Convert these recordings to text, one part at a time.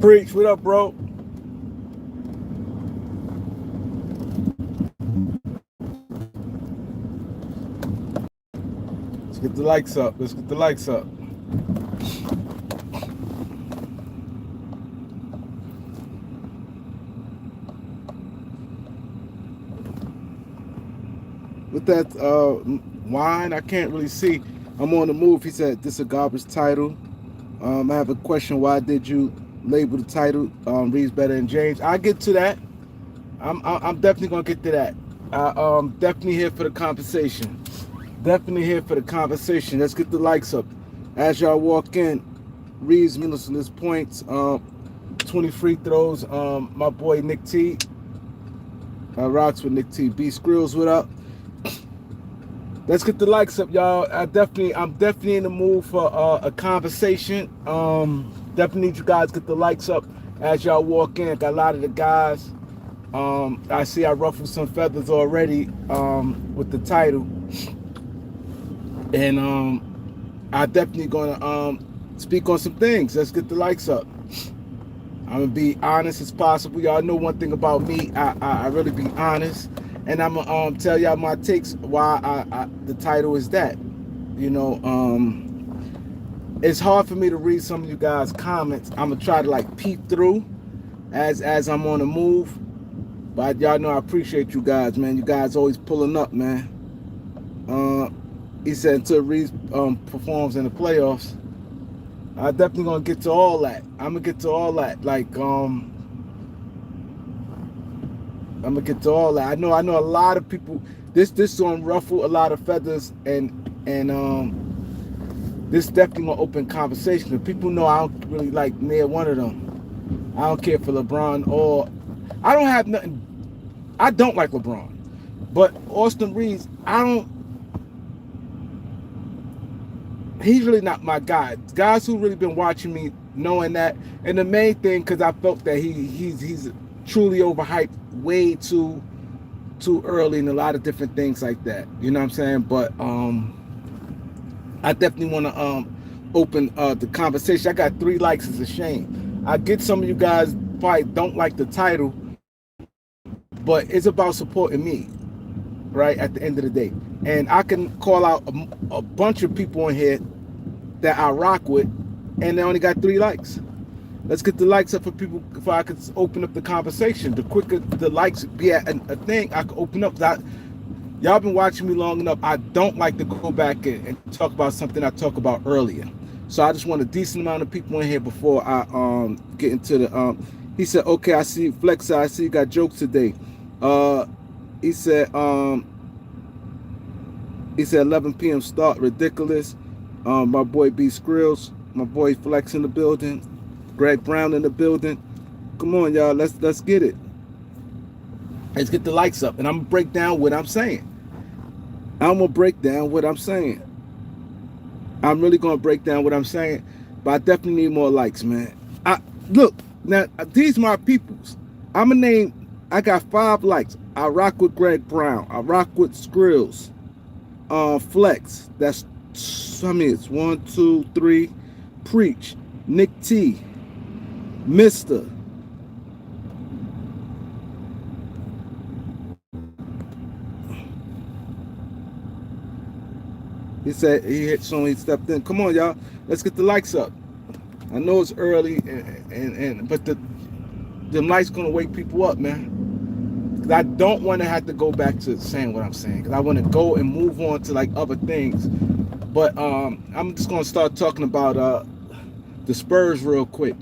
Preach, what up, bro? Let's get the likes up. Let's get the likes up. With that wine, I can't really see. I'm on the move. He said, this is a garbage title. I have a question. Why did you label the title Reaves better than James? I'll get to that. I'm definitely going to get to that. Definitely here for the conversation. Definitely here for the conversation. Let's get the likes up. As y'all walk in, Reaves meaningless points, 20 free throws. My boy Nick T rocks with Nick T. B Skrills, what up? Let's get the likes up, y'all. I'm definitely in the mood for a conversation. Definitely need you guys to get the likes up as y'all walk in. Got a lot of the guys. I see I ruffled some feathers already with the title, and I definitely gonna speak on some things. Let's get the likes up. I'm gonna be honest as possible. Y'all know one thing about me. I really be honest. And I'm gonna tell y'all my takes why the title is that. You know, it's hard for me to read some of you guys' comments. I'm gonna try to like peep through as I'm on the move. But y'all know I appreciate you guys, man. You guys always pulling up, man. He said until Reaves performs in the playoffs, I definitely gonna get to all that. I'm gonna get to all that. Like I'm gonna get to all that. I know a lot of people. This gonna ruffle a lot of feathers, and this definitely gonna open conversation. If people know I don't really like near one of them. I don't care for LeBron or I don't have nothing. I don't like LeBron, but Austin Reaves, he's really not my guy. Guys who really been watching me knowing that, and the main thing because I felt that he's truly overhyped way too early and a lot of different things like that. You know what I'm saying? But I definitely want to open the conversation. I got 3 likes. It's a shame. I get some of you guys probably don't like the title, but it's about supporting me, right? At the end of the day, and I can call out a bunch of people in here that I rock with, and they only got 3 likes. Let's get the likes up for people before I could open up the conversation. The quicker the likes be at a thing, I could open up. Y'all been watching me long enough. I don't like to go back and talk about something I talked about earlier. So I just want a decent amount of people in here before I get into the he said, okay, I see Flex, I see you got jokes today. He said 11 p.m. start, ridiculous. My boy B Skrills, my boy Flex in the building. Greg Brown in the building. Come on, y'all. Let's get it. Let's get the likes up. And I'm gonna break down what I'm saying. I'm gonna break down what I'm saying. I'm really gonna break down what I'm saying. But I definitely need more likes, man. Look, now these my peoples. I'm gonna name, I got 5 likes. I rock with Greg Brown. I rock with Skrills. Flex. That's it's 1, 2, 3. Preach. Nick T. Mister. He said he hit someone, he stepped in. Come on, y'all. Let's get the likes up. I know it's early, but the lights gonna wake people up, man. Cause I don't want to have to go back to saying what I'm saying. Cause I want to go and move on to like other things. But I'm just gonna start talking about the Spurs real quick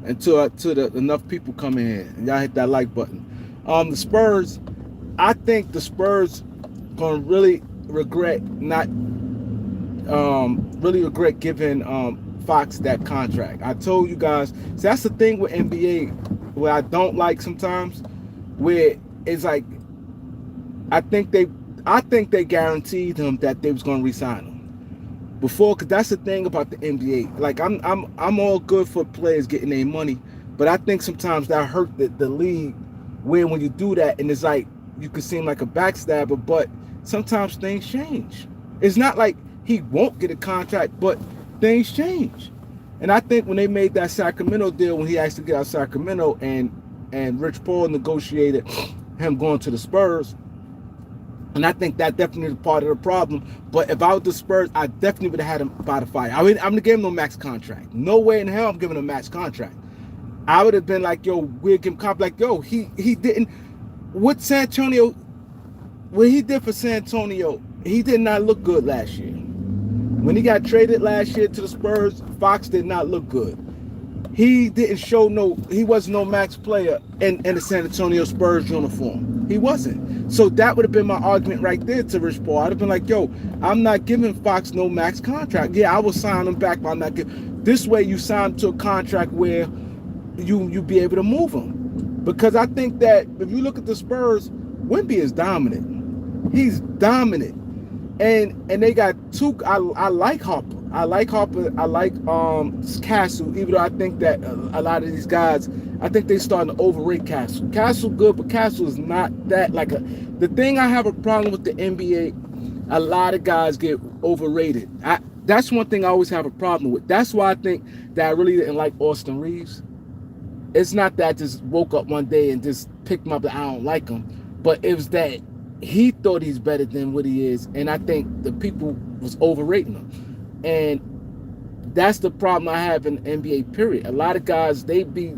until enough people come in here and y'all hit that like button. The Spurs, I think the Spurs gonna really regret not giving Fox that contract. I told you guys, so that's the thing with NBA where I don't like sometimes, where it's like I think they guaranteed him that they was gonna re-sign him before, because that's the thing about the NBA. Like I'm all good for players getting their money, but I think sometimes that hurt the league when you do that, and it's like you could seem like a backstabber, but sometimes things change. It's not like he won't get a contract, but things change. And I think when they made that Sacramento deal, when he actually got out of Sacramento, and Rich Paul negotiated him going to the Spurs, and I think that definitely is part of the problem. But if I was the Spurs, I definitely would have had him by the fire. I'm gonna give him no max contract. No way in hell I'm giving him a max contract. I would have been like, yo, we'll give him comp. Like, yo, he didn't. What San Antonio, what he did for San Antonio, he did not look good last year. When he got traded last year to the Spurs, Fox did not look good. He didn't show he wasn't no max player in the San Antonio Spurs uniform. He wasn't. So that would have been my argument right there to Rich Paul. I'd have been like, yo, I'm not giving Fox no max contract. Yeah, I will sign him back, but I'm not giving. This way you sign him to a contract where you be able to move him. Because I think that if you look at the Spurs, Wemby is dominant. He's dominant. And they got two. I like Harper. I like Harper. I like Castle. Even though I think that a lot of these guys, I think they starting to overrate Castle. Castle good, but Castle is not that like a. The thing I have a problem with the NBA, a lot of guys get overrated. That's one thing I always have a problem with. That's why I think that I really didn't like Austin Reaves. It's not that I just woke up one day and just picked him up and I don't like him, but it was that he thought he's better than what he is, and I think the people was overrating him. And that's the problem I have in the NBA, period. A lot of guys, they be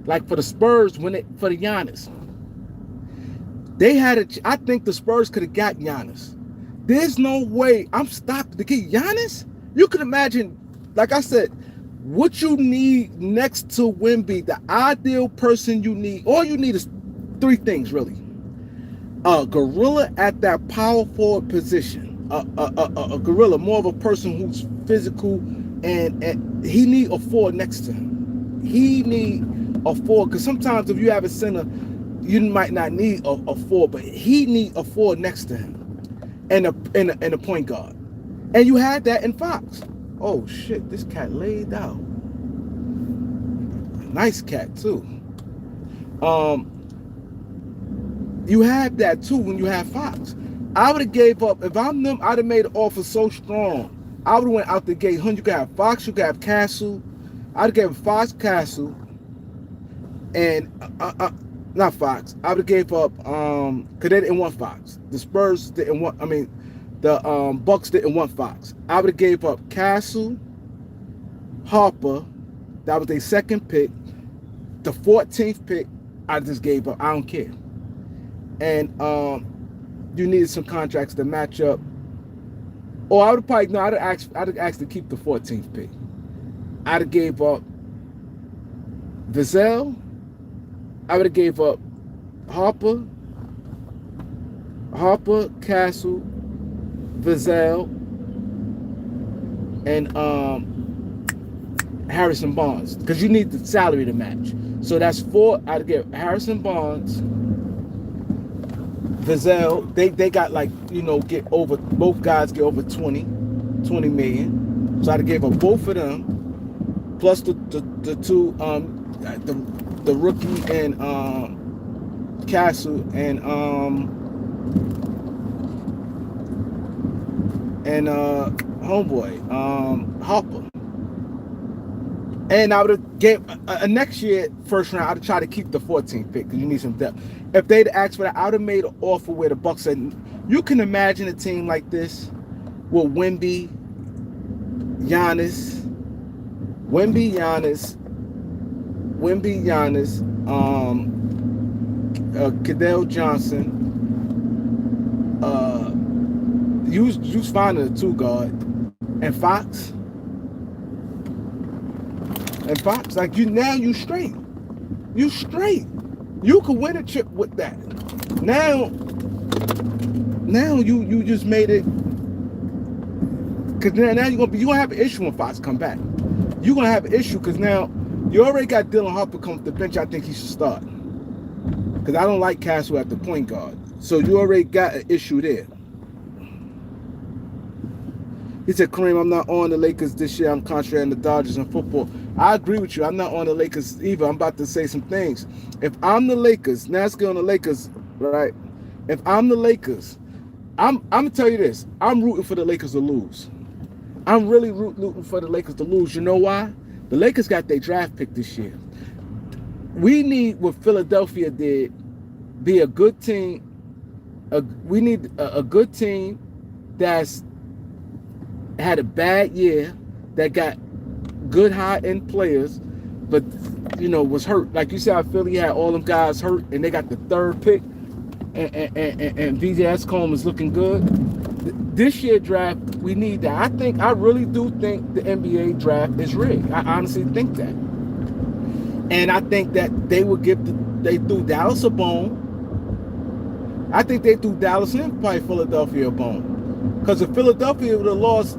like for the Spurs, for the Giannis, I think the Spurs could have got Giannis. There's no way I'm stopped to get Giannis. You can imagine, like I said, what you need next to Wemby, the ideal person you need. All you need is three things, really. A gorilla at that power forward position. A gorilla, more of a person who's physical, and he need a forward next to him. He need a forward, because sometimes if you have a center, you might not need a forward, but he need a forward next to him, and a point guard. And you had that in Fox. Oh shit, this cat laid out. Nice cat too. You had that too when you had Fox. I would have gave up. If I'm them, I'd have made an offer so strong. I would have went out the gate. You could have Fox, you could have Castle. I'd have given Fox, Castle, and not Fox. I would have gave up because they didn't want Fox. The Spurs didn't want. I mean, the Bucks didn't want Fox. I would have gave up Castle, Harper. That was their second pick. The 14th pick, I just gave up. I don't care. And you needed some contracts to match up. Or I would probably no. I'd have asked to keep the 14th pick. I'd have gave up Vassell. I would have gave up Harper, Castle, Vassell, and Harrison Barnes, because you need the salary to match. So that's four. I'd give Harrison Barnes, Vassell. They got like, get over, both guys get over 20 million. So I'd have gave up both of them, plus the two the rookie and Castle and homeboy Harper. And I would have gave next year first round. I'd have tried to keep the 14th pick because you need some depth. If they'd asked for that, I would have made an offer where the Bucks said, you can imagine a team like this with Wemby, Giannis, Cadell Johnson. You was finding a two guard, and Fox. Like you straight. You straight. You could win a chip with that. Now you just made it. Cause now you gonna have an issue when Fox come back. You're gonna have an issue because now you already got Dylan Harper come to the bench. I think he should start. Because I don't like Castle at the point guard. So you already got an issue there. He said, Kareem, I'm not on the Lakers this year. I'm concentrating on the Dodgers in football. I agree with you. I'm not on the Lakers either. I'm about to say some things. If I'm the Lakers, now let's get on the Lakers, right? If I'm the Lakers, I'm going to tell you this. I'm rooting for the Lakers to lose. I'm really rooting for the Lakers to lose. You know why? The Lakers got their draft pick this year. We need what Philadelphia did, be a good team. We need a good team that's had a bad year, that got good high end players, but was hurt. Like you said, Philly had all them guys hurt, and they got the third pick, and VJ Escombe is looking good. This year draft, we need that. I really do think the NBA draft is rigged. I honestly think that, and I think that they would they threw Dallas a bone. I think they threw Dallas and probably Philadelphia a bone, because if Philadelphia would have lost,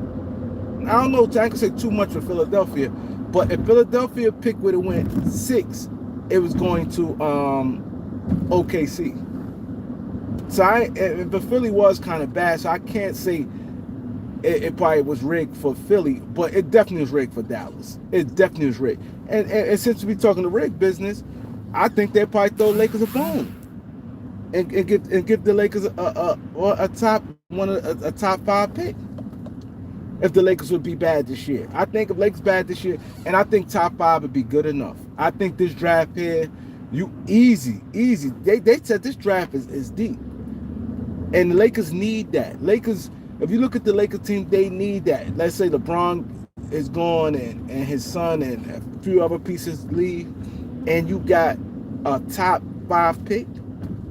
I don't know, I can say too much for Philadelphia, but if Philadelphia pick would have went 6, it was going to OKC. So but Philly was kind of bad, so I can't say it probably was rigged for Philly, but it definitely was rigged for Dallas. It definitely was rigged. And since we talking the rig business, I think they'll probably throw Lakers a bone and give the Lakers a top 5 pick. If the Lakers would be bad this year, I think if Lakers bad this year, and I think top 5 would be good enough. I think this draft here, easy. They said this draft is deep, and the Lakers need that. Lakers, if you look at the Lakers team, they need that. Let's say LeBron is gone and his son and a few other pieces leave, and you got a top 5 pick.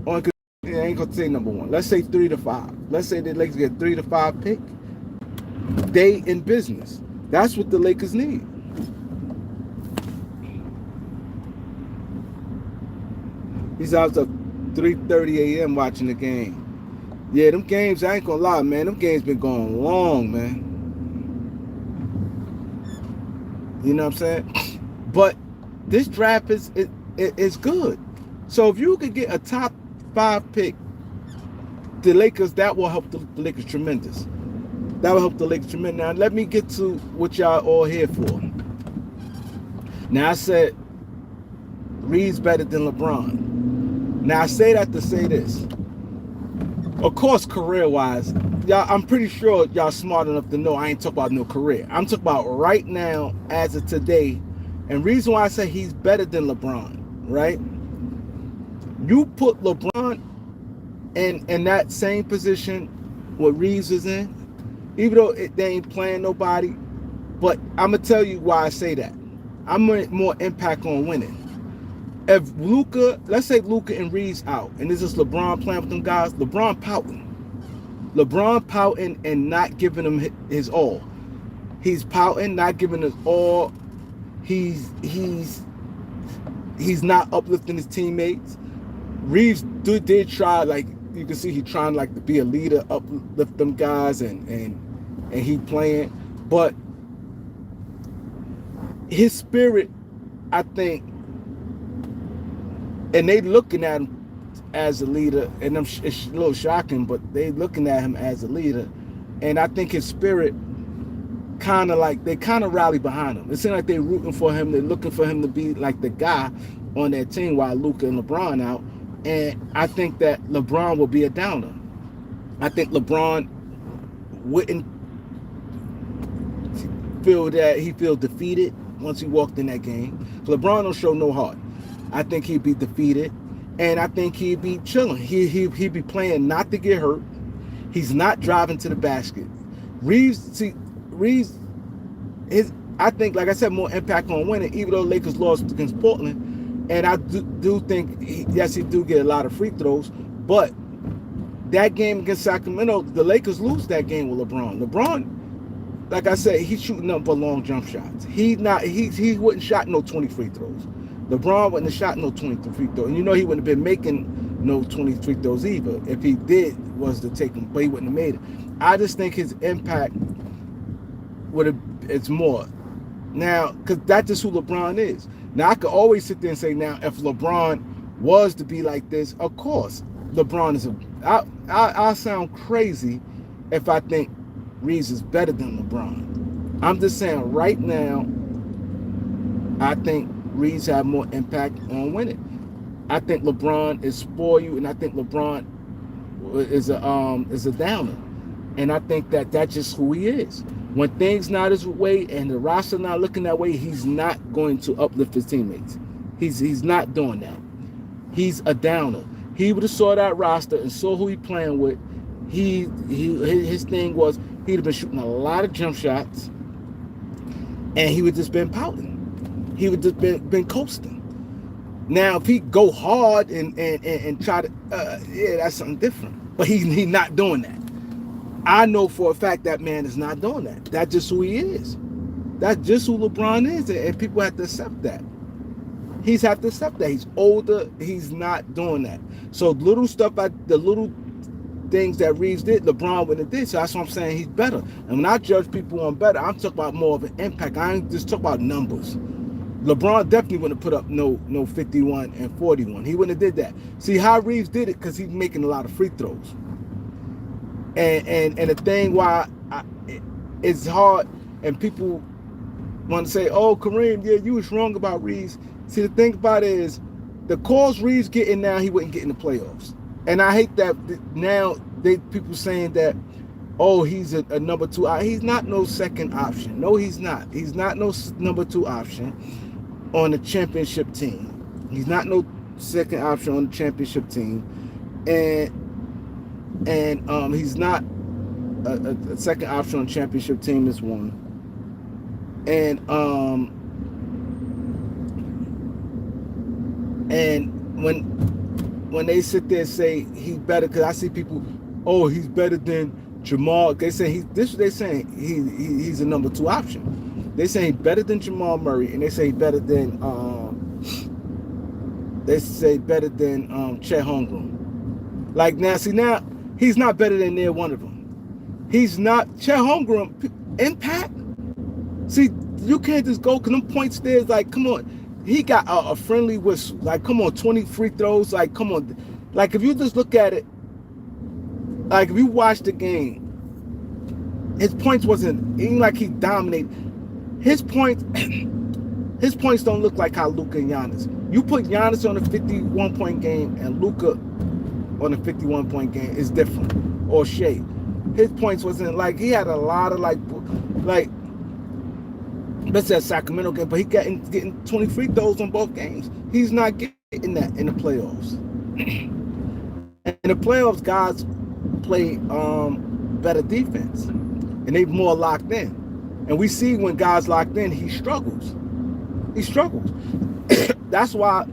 I ain't gonna say number 1. Let's say 3 to 5. Let's say the Lakers get 3 to 5 pick. They in business. That's what the Lakers need. He's out at 3:30 a.m. watching the game. Yeah, them games, I ain't gonna lie, man. Them games been going long, man. You know what I'm saying? But this draft is good. So if you could get a top 5 pick, the Lakers, that will help the Lakers tremendous. That will help the Lakers tremendous. Now, let me get to what y'all all here for. Now, I said Reaves better than LeBron. Now, I say that to say this. Of course, career-wise, y'all, I'm pretty sure y'all smart enough to know I ain't talking about no career. I'm talking about right now, as of today. And reason why I say he's better than LeBron, right? You put LeBron in that same position what Reaves is in, even though they ain't playing nobody. But I'm going to tell you why I say that. I'm more impact on winning. If Luka, let's say Luka and Reaves out, and this is LeBron playing with them guys, LeBron pouting and not giving him his all. He's pouting, not giving his all. He's not uplifting his teammates. Reaves did try, like you can see, he trying like to be a leader, uplift them guys, and he playing, but his spirit, I think, and they looking at him as a leader, and it's a little shocking, but they looking at him as a leader, and I think his spirit kind of rally behind him. It seems like they're rooting for him. They're looking for him to be like the guy on that team while Luka and LeBron out. And I think that LeBron will be a downer. I think LeBron wouldn't feel that he feel defeated once he walked in that game. LeBron don't show no heart. I think he'd be defeated, and I think he'd be chilling. He'd be playing not to get hurt. He's not driving to the basket. Reaves, I think, like I said, more impact on winning, even though Lakers lost against Portland. And I do think, yes, he do get a lot of free throws, but that game against Sacramento, the Lakers lose that game with LeBron. LeBron, like I said, he's shooting up for long jump shots. He wouldn't shot no 20 free throws. LeBron wouldn't have shot no 23 free throws. And you know he wouldn't have been making no 20 free throws either. If he did, was to take them, but he wouldn't have made it. I just think his impact it's more. Now, because that's just who LeBron is. Now, I could always sit there and say, now, if LeBron was to be like this, of course, LeBron is I'll sound crazy if I think Reaves is better than LeBron. I'm just saying right now, I think Reaves have more impact on winning. I think LeBron is spoil you, and I think LeBron is a downer. And I think that's just who he is. When things not his way and the roster not looking that way, he's not going to uplift his teammates. He's not doing that. He's a downer. He would have saw that roster and saw who he playing with. His thing was he'd have been shooting a lot of jump shots, and he would just been pouting. He would just been coasting. Now if he go hard and try to, yeah, that's something different. But he's not doing that. I know for a fact that man is not doing that. That's just who he is. That's just who LeBron is, and people have to accept that. He's have to accept that. He's older. He's not doing that. So the little things that Reaves did, LeBron wouldn't have did. So that's what I'm saying. He's better. And when I judge people on better, I'm talking about more of an impact. I ain't just talking about numbers. LeBron definitely wouldn't have put up no 51 and 41. He wouldn't have did that. See how Reaves did it, because he's making a lot of free throws. And the thing why it's hard, and people want to say, "Oh, Kareem, yeah, you was wrong about Reaves." See, the thing about it is, the calls Reaves getting now, he wouldn't get in the playoffs. And I hate that now people saying that, oh, he's a number two. He's not no second option. No, he's not. He's not no number two option on the championship team. He's not no second option on the championship team. And he's not a second option on the championship team is one. And when they sit there and say he's better, because I see people, oh, he's better than Jamal. They say they're saying he's a number two option. They say he's better than Jamal Murray, and they say better than Chet Holmgren. Like now he's not better than near one of them. He's not. Chet Holmgren impact. See, you can't just go, because them points there is like, come on. He got a friendly whistle. Like, come on, 20 free throws. Like, come on. Like, if you just look at it, like, if you watch the game, his points wasn't even like he dominated. His points don't look like how Luka and Giannis. You put Giannis on a 51-point game and Luka on a 51-point game, is different. Or Shea. His points wasn't like, he had a lot of like let's say a Sacramento game, but he getting 20 free throws on both games. He's not getting that in the playoffs. In the playoffs, guys play better defense, and they more locked in. And we see when guys locked in, he struggles. That's why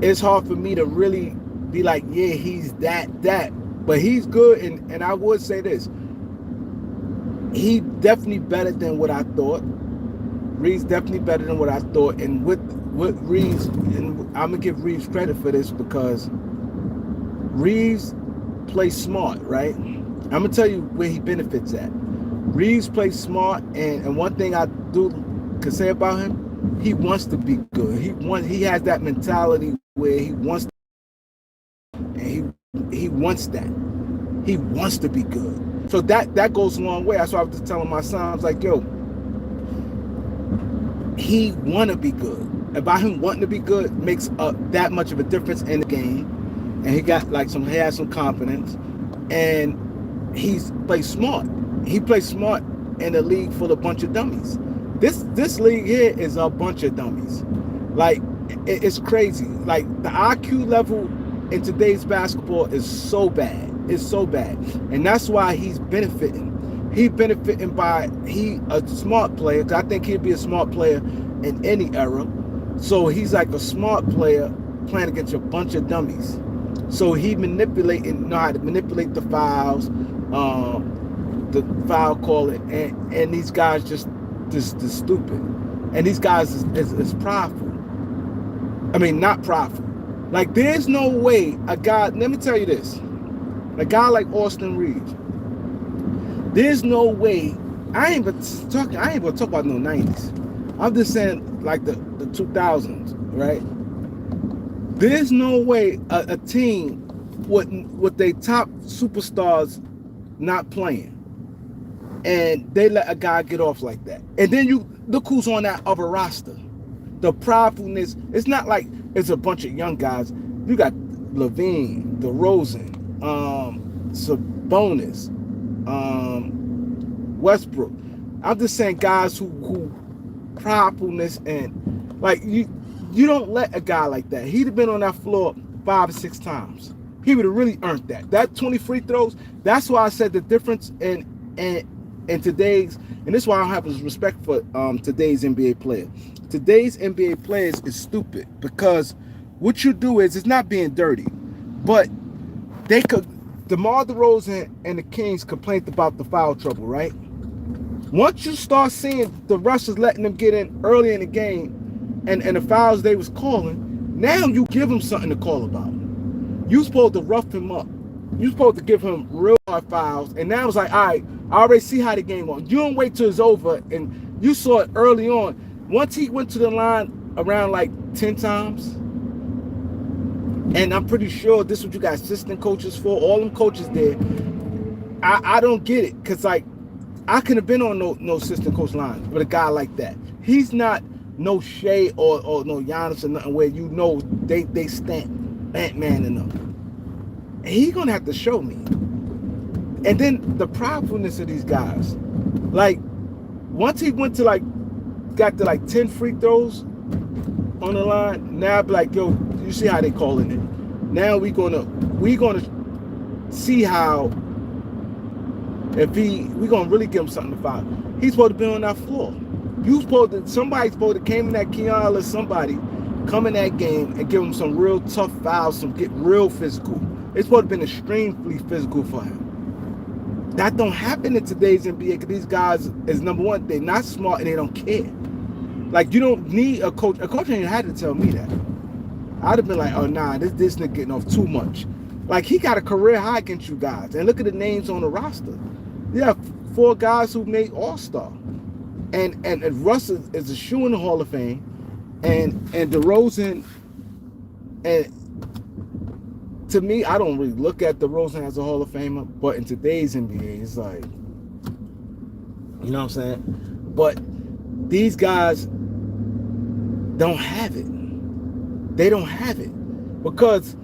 it's hard for me to really be like, yeah, he's that. But he's good, and I would say this. He definitely better than what I thought. Reaves definitely better than what I thought. And with Reaves, and I'm gonna give Reaves credit for this, because Reaves plays smart, right? I'm gonna tell you where he benefits at. Reaves plays smart, and one thing I can say about him, he wants to be good. He has that mentality where he wants, and he wants that. He wants to be good. So that goes a long way. That's why I was just telling my son, I was like, yo, he want to be good. And by him wanting to be good makes that much of a difference in the game. And he has some confidence. And he plays smart. He plays smart in a league full of a bunch of dummies. This league here is a bunch of dummies. Like, it's crazy. Like, the IQ level in today's basketball is so bad. It's so bad. And that's why he's benefiting. He's benefiting by a smart player, because I think he'd be a smart player in any era. So he's like a smart player playing against a bunch of dummies. So he know how to manipulate the fouls, the foul calling, and these guys just stupid. And these guys is prideful. I mean, not prideful. Like, there's no way a guy, let me tell you this, a guy like Austin Reaves, there's no way, I ain't gonna talk about no 90s. I'm just saying, like, the 2000s, right? There's no way a team with their top superstars not playing, and they let a guy get off like that. And then you look who's on that other roster. The pridefulness, it's not like it's a bunch of young guys. You got Levine, DeRozan, Sabonis, Westbrook. I'm just saying guys who pridefulness and like you don't let a guy like that. He'd have been on that floor 5 or 6 times. He would have really earned that. That 20 free throws. That's why I said the difference in today's, and this is why I don't have respect for today's NBA player. Today's NBA players is stupid because what you do is it's not being dirty, but they could. DeMar DeRozan and the Kings complained about the foul trouble, right? Once you start seeing the Russians letting them get in early in the game and the fouls they was calling, now you give them something to call about. You supposed to rough him up. You supposed to give him real hard fouls. And now it's like, all right, I already see how the game goes. You don't wait till it's over. And you saw it early on. Once he went to the line around like 10 times, and I'm pretty sure this is what you got assistant coaches for, all them coaches there, I don't get it. Because, like, I couldn't have been on no assistant coach line with a guy like that. He's not no Shea or no Giannis or nothing where you know they stand Ant-Man in them. He's going to have to show me. And then the pridefulness of these guys. Like, once he went to, like, got to, like, 10 free throws on the line, now I'd be like, yo, you see how they calling it. Now we're gonna see how we're gonna really give him something to foul. He's supposed to be on that floor. Somebody's supposed to came in that Keon or somebody come in that game and give him some real tough fouls, get real physical. It's supposed to have been extremely physical for him. That don't happen in today's NBA because these guys is number one, they're not smart and they don't care. Like, you don't need a coach. A coach ain't had to tell me that. I'd have been like, oh nah, this nigga getting off too much. Like, he got a career high against you guys. And look at the names on the roster. Yeah, 4 guys who made All-Star. And Russ is a shoe in the Hall of Fame. And DeRozan, and to me, I don't really look at DeRozan as a Hall of Famer, but in today's NBA, it's like, you know what I'm saying? But these guys don't have it. They don't have it. Because,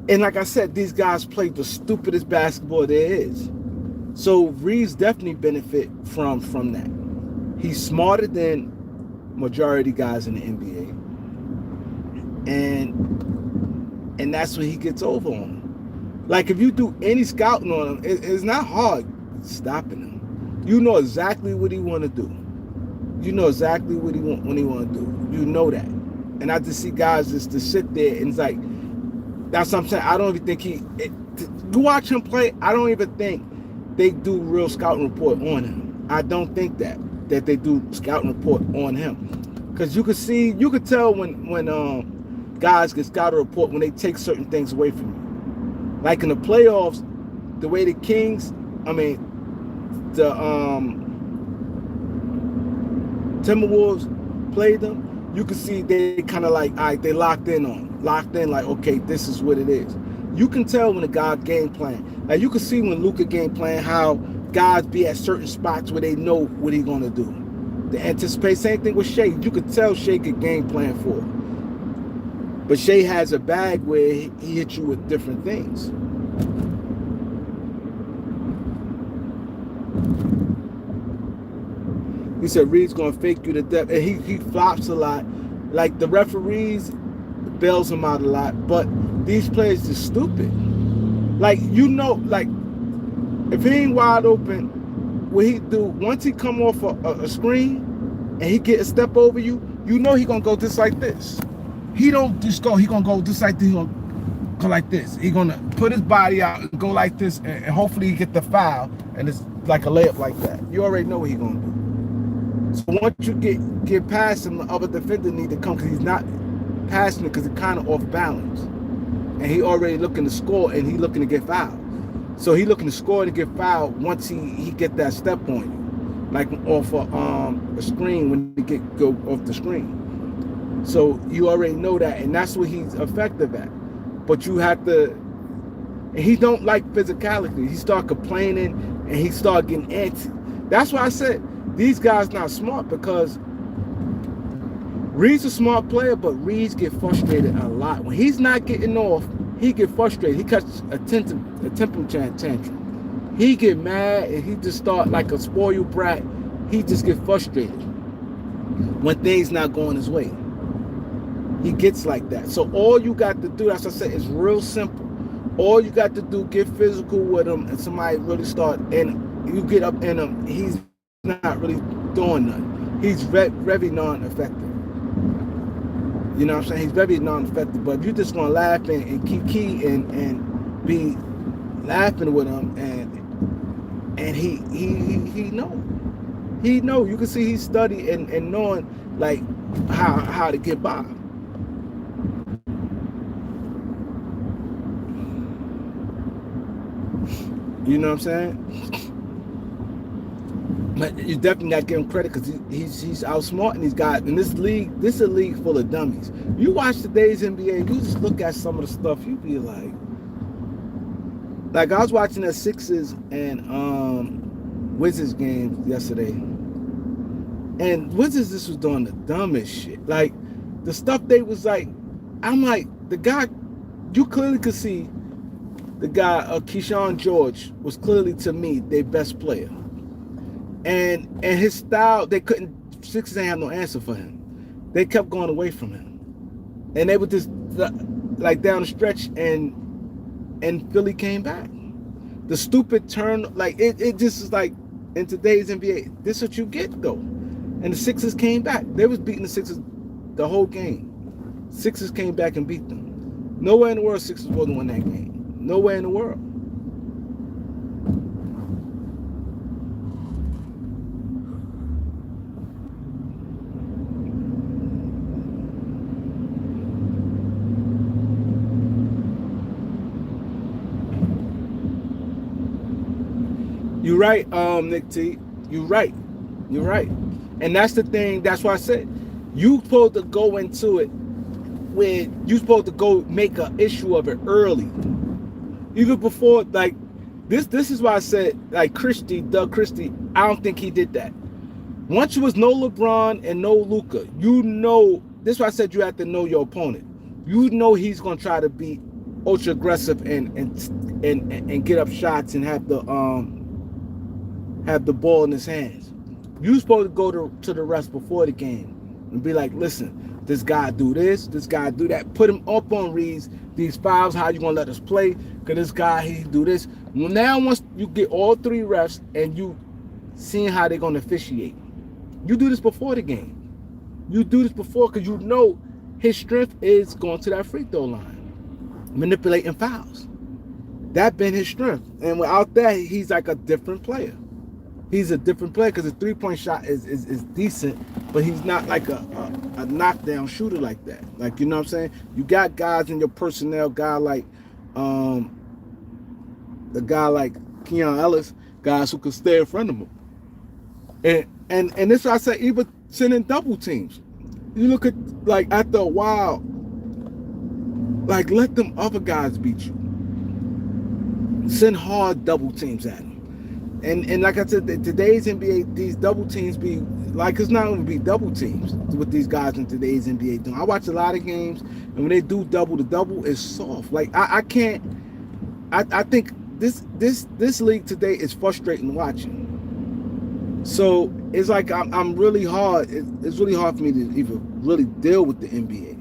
and like I said, these guys play the stupidest basketball there is. So Reaves definitely benefit from that. He's smarter than majority guys in the NBA. And that's what he gets over on. Like, if you do any scouting on him, it's not hard stopping him. You know exactly what he want to do. You know exactly what he want to do. You know that. And I just see guys just to sit there and it's like, that's what I'm saying. I don't even think you watch him play, I don't even think they do real scouting report on him. I don't think that they do scouting report on him. Because you could tell when guys get scouting report when they take certain things away from you. Like in the playoffs, the way the Kings, the Timberwolves played them, you can see they kind of like, all right, they locked in like, okay, this is what it is. You can tell when a guy game plan. Like, you can see when Luka game plan how guys be at certain spots where they know what he's gonna do. They anticipate. Same thing with Shea. You could tell Shea could game plan for it. But Shea has a bag where he hits you with different things. He said Reed's gonna fake you to death, and he flops a lot. Like, the referees bails him out a lot, but these players are stupid. Like, you know, like, if he ain't wide open, what he do once he come off a screen and he get a step over you, you know he gonna go just like this. He don't just go. He gonna go just like this. He gonna go like this. He gonna put his body out and go like this, and hopefully he get the foul, and it's like a layup like that. You already know what he gonna do. So once you get past him, the other defender need to come because he's not passing it because it's kind of off balance. And he already looking to score and he looking to get fouled. So he looking to score and get fouled once he get that step on you. Like off a screen when he go off the screen. So you already know that, and that's what he's effective at. But you have to, he don't like physicality. He start complaining and he start getting antsy. That's why I said these guys not smart, because Reed's a smart player, but Reed's get frustrated a lot. When he's not getting off, he get frustrated. He cuts a temper tantrum. He get mad and he just start like a spoiled brat. He just get frustrated when things not going his way. He gets like that. So all you got to do, that's what I said, is real simple. All you got to do, get physical with him, and somebody really start, and you get up in him. He's not really doing nothing. He's very non-effective. You know what I'm saying? He's very non-effective. But if you're just gonna laugh and keep key and be laughing with him, and he know. You can see he study and knowing like how to get by. You know what I'm saying? But you definitely got to give him credit because he's outsmarting these guys. In this league, this is a league full of dummies. You watch today's NBA, you just look at some of the stuff, you be like I was watching that Sixers and Wizards game yesterday, and Wizards just was doing the dumbest shit. Like the stuff they was like, I'm like the guy, you clearly could see the guy, Keyshawn George, was clearly to me their best player. And his style, they couldn't, Sixers ain't have no answer for him. They kept going away from him. And they would just like down the stretch and Philly came back. The stupid turn, like it just is like in today's NBA, this is what you get though. And the Sixers came back. They was beating the Sixers the whole game. Sixers came back and beat them. Nowhere in the world Sixers wasn't win that game. Nowhere in the world. You're right, Nick T. You're right. You're right. And that's the thing. That's why I said you supposed to go into it with, you supposed to go make an issue of it early. Even before, like, this is why I said, like, Doug Christie, I don't think he did that. Once you was no LeBron and no Luka, you know, this is why I said you have to know your opponent. You know he's going to try to be ultra aggressive and get up shots and have the ball in his hands. You supposed to go to the refs before the game and be like, listen, this guy do this, this guy do that. Put him up on Reaves. These fouls, how you gonna let us play? Cause this guy, he do this. Well, now once you get all three refs and you seeing how they're gonna officiate, you do this before the game. You do this before because you know his strength is going to that free throw line, manipulating fouls. That been his strength. And without that, he's like a different player. He's a different player because the three-point shot is decent, but he's not like a knockdown shooter like that. Like, you know what I'm saying? You got guys in your personnel, guy like the guy like Keon Ellis, guys who can stay in front of him. And this is why I say even sending double teams. You look at, like, after a while, like, let them other guys beat you. Send hard double teams at them. And like I said, today's NBA, these double teams be like, it's not going to be double teams with these guys in today's NBA doing. I watch a lot of games, and when they do double, the double is soft. Like I can't. I think this league today is frustrating watching. So it's like I'm really hard. It's really hard for me to even really deal with the NBA.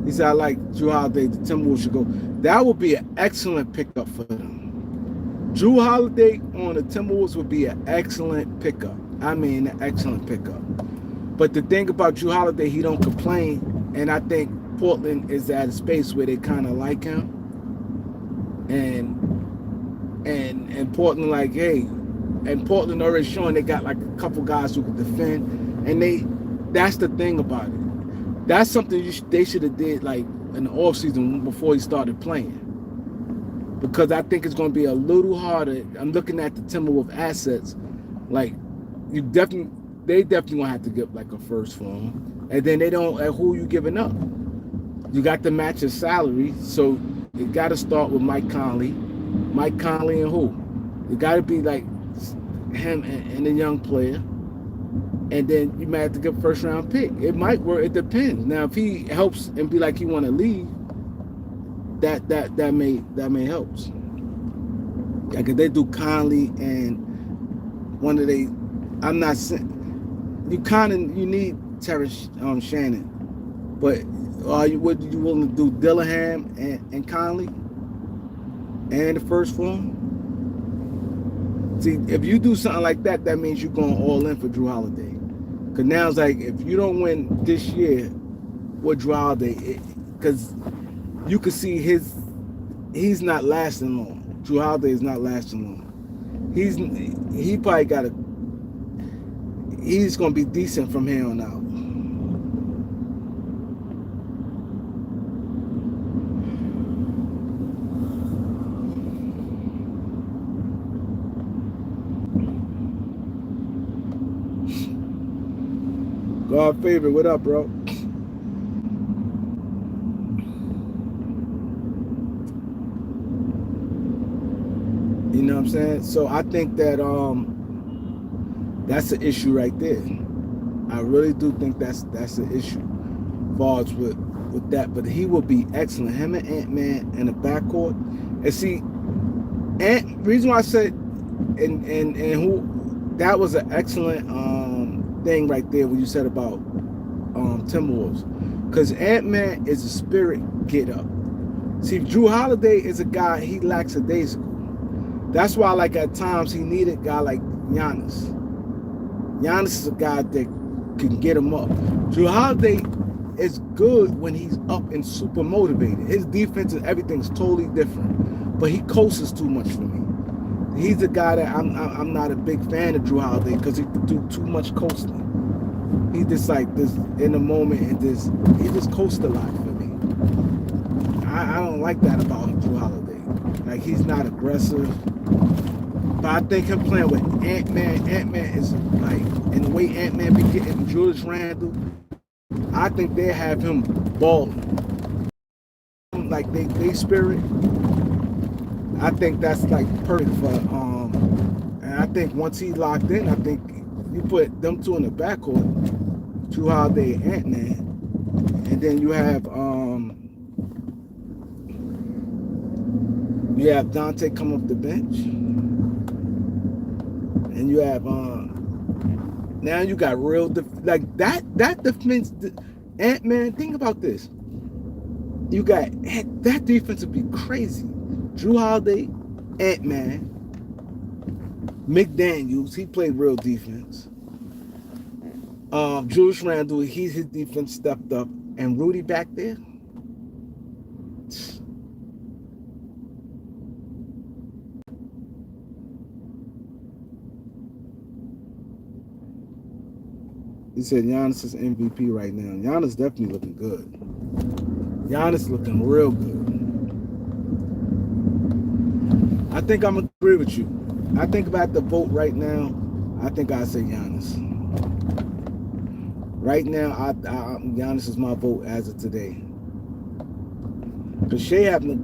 He said, I like Jrue Holiday, the Timberwolves should go. That would be an excellent pickup for them. Jrue Holiday on the Timberwolves would be an excellent pickup. I mean, an excellent pickup. But the thing about Jrue Holiday, he don't complain. And I think Portland is at a space where they kind of like him. And Portland like, hey, and Portland already showing they got like a couple guys who can defend. And that's the thing about it. That's something they should have did like in the offseason before he started playing. Because I think it's going to be a little harder. I'm looking at the Timberwolves assets. Like, they definitely going to have to get like a first for him. And then they don't, who you giving up? You got to match his salary. So you got to start with Mike Conley. Mike Conley and who? It got to be like him and a young player. And then you might have to get a first round pick. It might work. It depends. Now, if he helps and be like he want to leave, that may helps. Like if they do Conley and one of they, I'm not saying you need Terrence Shannon, but are you willing to do Dillingham and Conley and the first form? See, if you do something like that, that means you're going all in for Drew Holiday. Because now it's like, if you don't win this year with Drew Holiday, because you can see he's not lasting long. Drew Holiday is not lasting long. He probably got to, he's going to be decent from here on out. God favorite, what up, bro? You know what I'm saying? So I think that that's an issue right there. I really do think that's an issue. Falls with that, but he will be excellent. Him and Ant-Man in the backcourt. And see, reason why I said and who that was an excellent thing right there when you said about Timberwolves, because Ant-Man is a spirit get up. See, Drew Holiday is a guy, he lacks a daisical. That's why, like, at times he needed a guy like Giannis. Giannis is a guy that can get him up. Drew Holiday is good when he's up and super motivated. His defense and everything's totally different, but he coasts too much for me. He's a guy that I'm not a big fan of Drew Holiday because he do too much coasting. He just like this in the moment and he just coasts a lot for me. I don't like that about Drew Holiday. Like, he's not aggressive. But I think him playing with Ant-Man is like, and the way Ant-Man be getting Julius Randle, I think they have him balling. Like they spirit. I think that's like perfect for and I think once he's locked in, I think you put them two in the backcourt, Drew Holiday and Ant-Man, and then you have Dante come off the bench, and you have now you got real like that defense. Ant-Man, think about this. You got that defense would be crazy. Drew Holiday, Ant-Man, McDaniels, he played real defense. Julius Randle, his defense stepped up, and Rudy back there. He said Giannis is MVP right now. Giannis definitely looking good. Giannis looking real good. I think I'm agree with you. I think about the vote right now. I think I say Giannis. Right now, Giannis is my vote as of today. Because Shea having a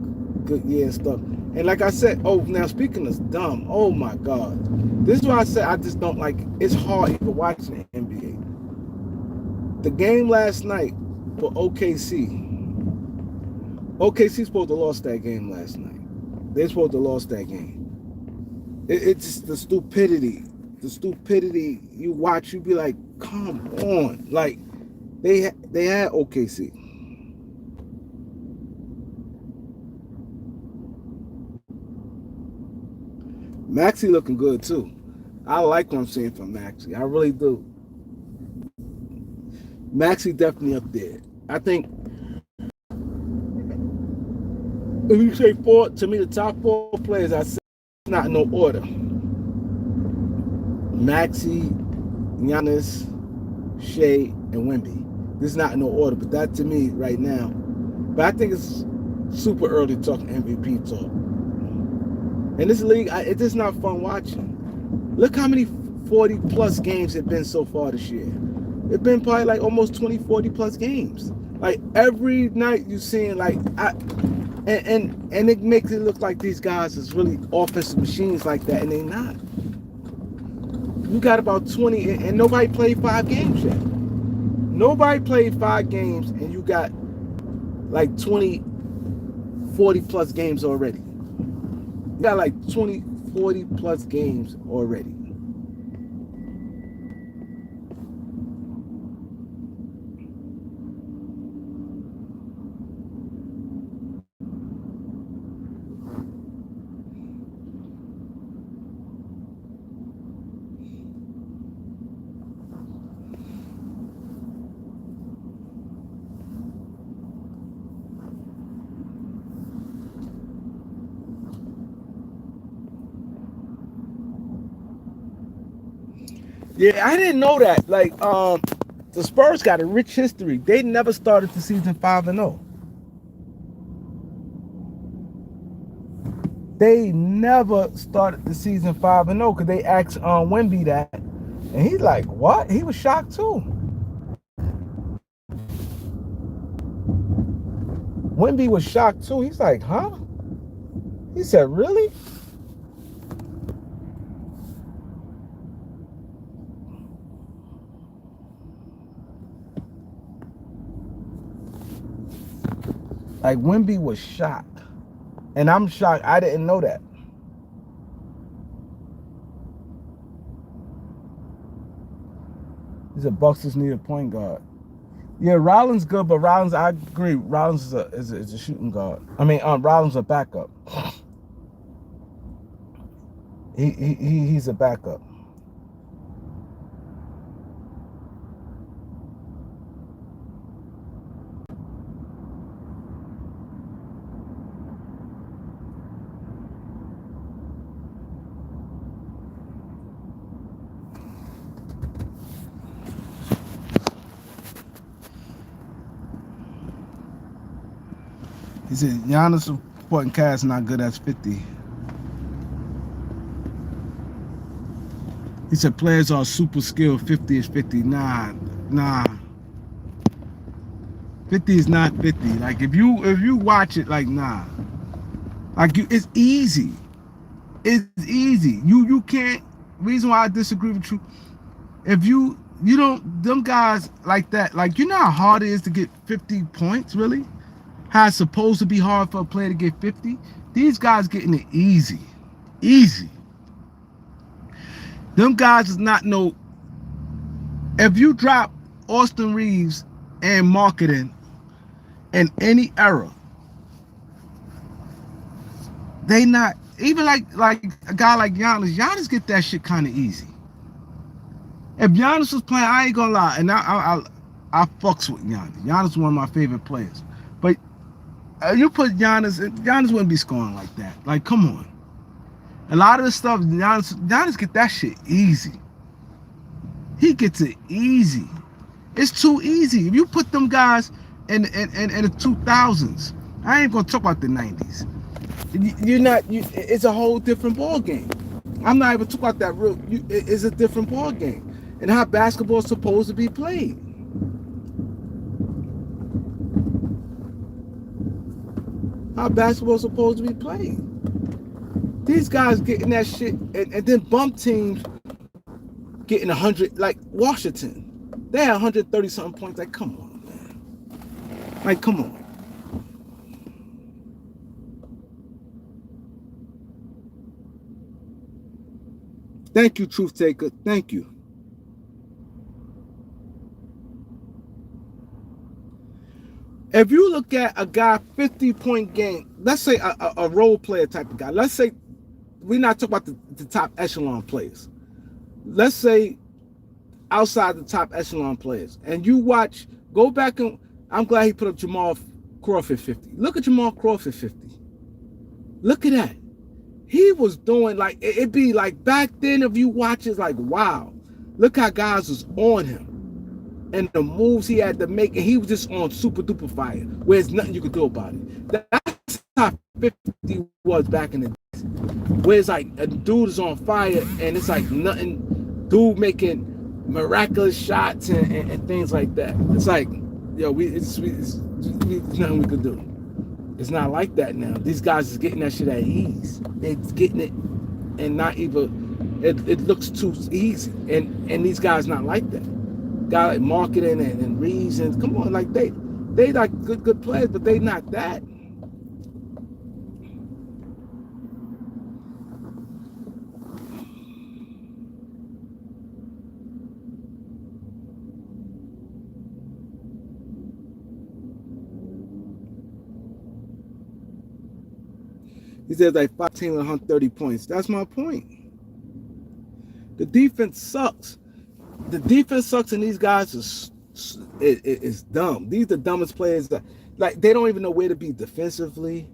good year and stuff. And like I said, now speaking of dumb, oh my God. This is why I said I just don't like, it's hard even watching the NBA. The game last night for OKC. OKC supposed to lost that game last night. They're supposed to lost that game. It's just the stupidity. The stupidity you watch, you be like, come on. Like, they had OKC. Maxey looking good too. I like what I'm seeing from Maxey. I really do. Maxey definitely up there. I think if you say four, to me the top four players, I say it's not in no order. Maxey, Giannis, Shea, and Wemby. This is not in no order, but that to me right now. But I think it's super early to talk MVP talk. In this league, it's just not fun watching. Look how many 40 plus games have been so far this year. It's been probably like almost 20, 40 plus games. Like every night you're seeing like, and it makes it look like these guys is really offensive machines like that, and they not. You got about 20, and nobody played 5 games yet. Nobody played 5 games, and you got like 20, 40 plus games already. You got like 20, 40 plus games already. Yeah, I didn't know that. Like, the Spurs got a rich history. They never started the season 5-0. They never started the season 5-0 because they asked Wemby that, and he's like, "What?" He was shocked too. Wemby was shocked too. He's like, "Huh?" He said, "Really?" Like Wemby was shocked, and I'm shocked. I didn't know that. He said Bucks just need a point guard. Yeah, Rollins good, but Rollins, I agree. Rollins is a shooting guard. I mean, Rollins a backup. He's a backup. He said Giannis supporting cast not good as 50. He said players are super skilled. 50 is 50. Nah. 50 is not 50. Like if you watch it, like nah. Like it's easy. It's easy. You can't. Reason why I disagree with you. If you don't, them guys like that. Like you know how hard it is to get 50 points. Really, how it's supposed to be hard for a player to get 50. These guys getting it easy. Them guys is not no. If you drop Austin Reaves and marketing in any era, they not even like a guy like Giannis. Giannis get that shit kind of easy. If Giannis was playing, I ain't gonna lie, and I fucks with Giannis. Giannis is one of my favorite players, but you put Giannis wouldn't be scoring like that. Like, come on. A lot of the stuff, Giannis get that shit easy. He gets it easy. It's too easy. If you put them guys in the 2000s, I ain't gonna talk about the 90s. It's a whole different ball game. I'm not even talking about that real. It's a different ball game, and how basketball is supposed to be played. How basketball is supposed to be played. These guys getting that shit, and then bump teams getting 100, like Washington. They had 130 something points. Like, come on, man. Like, come on. Thank you, Truth Taker. Thank you. If you look at a guy 50-point game, let's say a role player type of guy. Let's say we're not talking about the top echelon players. Let's say outside the top echelon players, and you go back and I'm glad he put up Jamal Crawford 50. Look at Jamal Crawford 50. Look at that. He was doing like it'd be like back then. If you watch, it's like wow. Look how guys was on him and the moves he had to make, and he was just on super duper fire. Where there's nothing you could do about it. That's how 50 was back in the days. Where it's like a dude is on fire and it's like nothing. Dude making miraculous shots and things like that. It's like, yo, it's nothing we could do. It's not like that now. These guys is getting that shit at ease. They're getting it and not even, it looks too easy. And these guys not like that. Guys like marketing and Reaves and come on, like they like good players, but they not that. He says like 15 and 130 points. That's my point. The defense sucks. The defense sucks, and these guys is dumb. These are the dumbest players. Like they don't even know where to be defensively.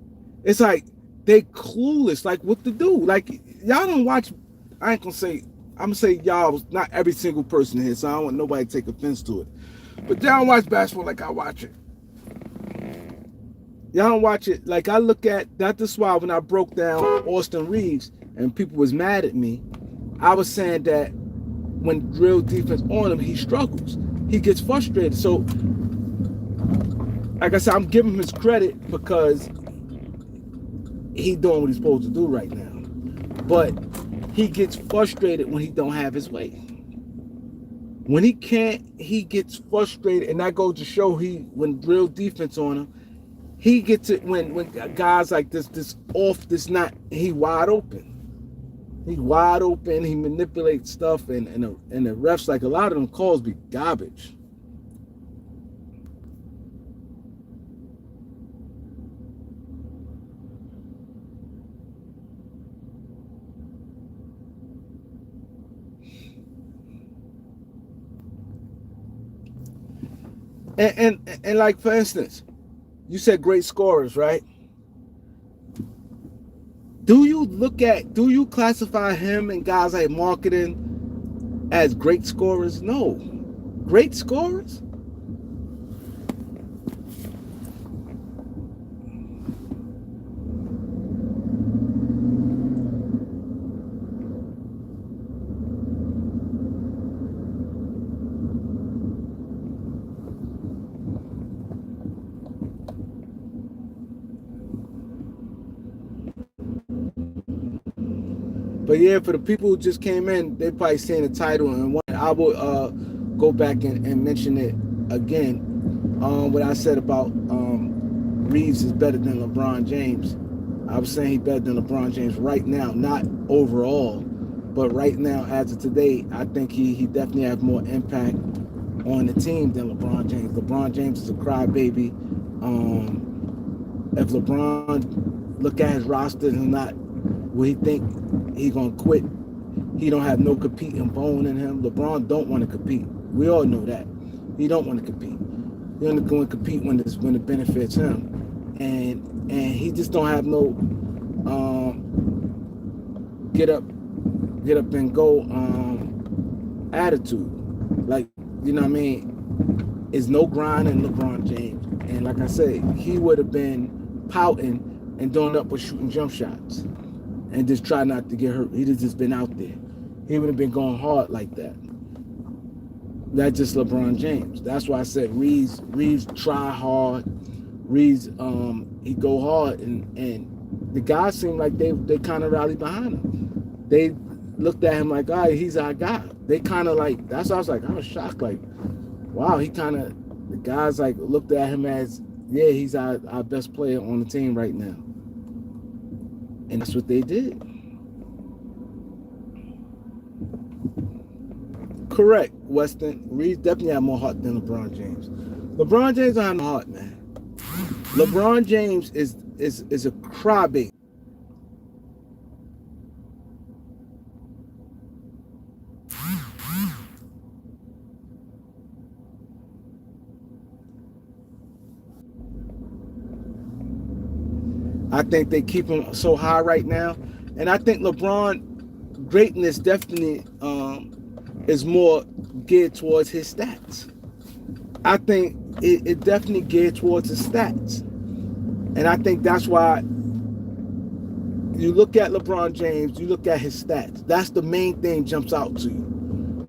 It's like they clueless, like what to do. Like y'all don't watch. I ain't gonna say. I'm gonna say y'all. Not every single person here, so I don't want nobody to take offense to it. But y'all don't watch basketball like I watch it. Y'all don't watch it like I look at. That's why when I broke down Austin Reaves and people was mad at me, I was saying that when real defense on him, he struggles. He gets frustrated. So, like I said, I'm giving him his credit because he doing what he's supposed to do right now. But he gets frustrated when he don't have his way. When he can't, he gets frustrated, and that goes to show when real defense on him, he gets it when guys like this off, he wide open. He's wide open. He manipulates stuff, and the refs, like a lot of them calls, be garbage. And like for instance, you said great scorers, right? Do you classify him and guys like marketing as great scorers? No. Great scorers? But yeah, for the people who just came in, they probably seen the title, and I will go back and mention it again. What I said about Reaves is better than LeBron James. I was saying he's better than LeBron James right now, not overall, but right now, as of today, I think he definitely has more impact on the team than LeBron James. LeBron James is a crybaby. If LeBron look at his roster and not will he think he gonna quit? He don't have no competing bone in him. LeBron don't want to compete. We all know that. He don't want to compete. He only going to compete when it benefits him, and he just don't have no get up and go attitude. Like, you know what I mean? It's no grind in LeBron James, and like I said, he would have been pouting and doing up with shooting jump shots and just try not to get hurt. He'd have just been out there. He would have been going hard like that. That's just LeBron James. That's why I said Reaves try hard. Reaves he go hard, and the guys seem like they kind of rallied behind him. They looked at him like, all right, he's our guy. They kind of like, that's why I was shocked, like, wow, the guys like looked at him as, yeah, he's our best player on the team right now. And that's what they did. Correct, Weston. Reaves definitely had more heart than LeBron James. LeBron James don't have no heart, man. LeBron James is a crybaby. I think they keep him so high right now, and I think LeBron greatness definitely is more geared towards his stats. I think it definitely geared towards his stats, and I think that's why you look at LeBron James, you look at his stats. That's the main thing jumps out to you.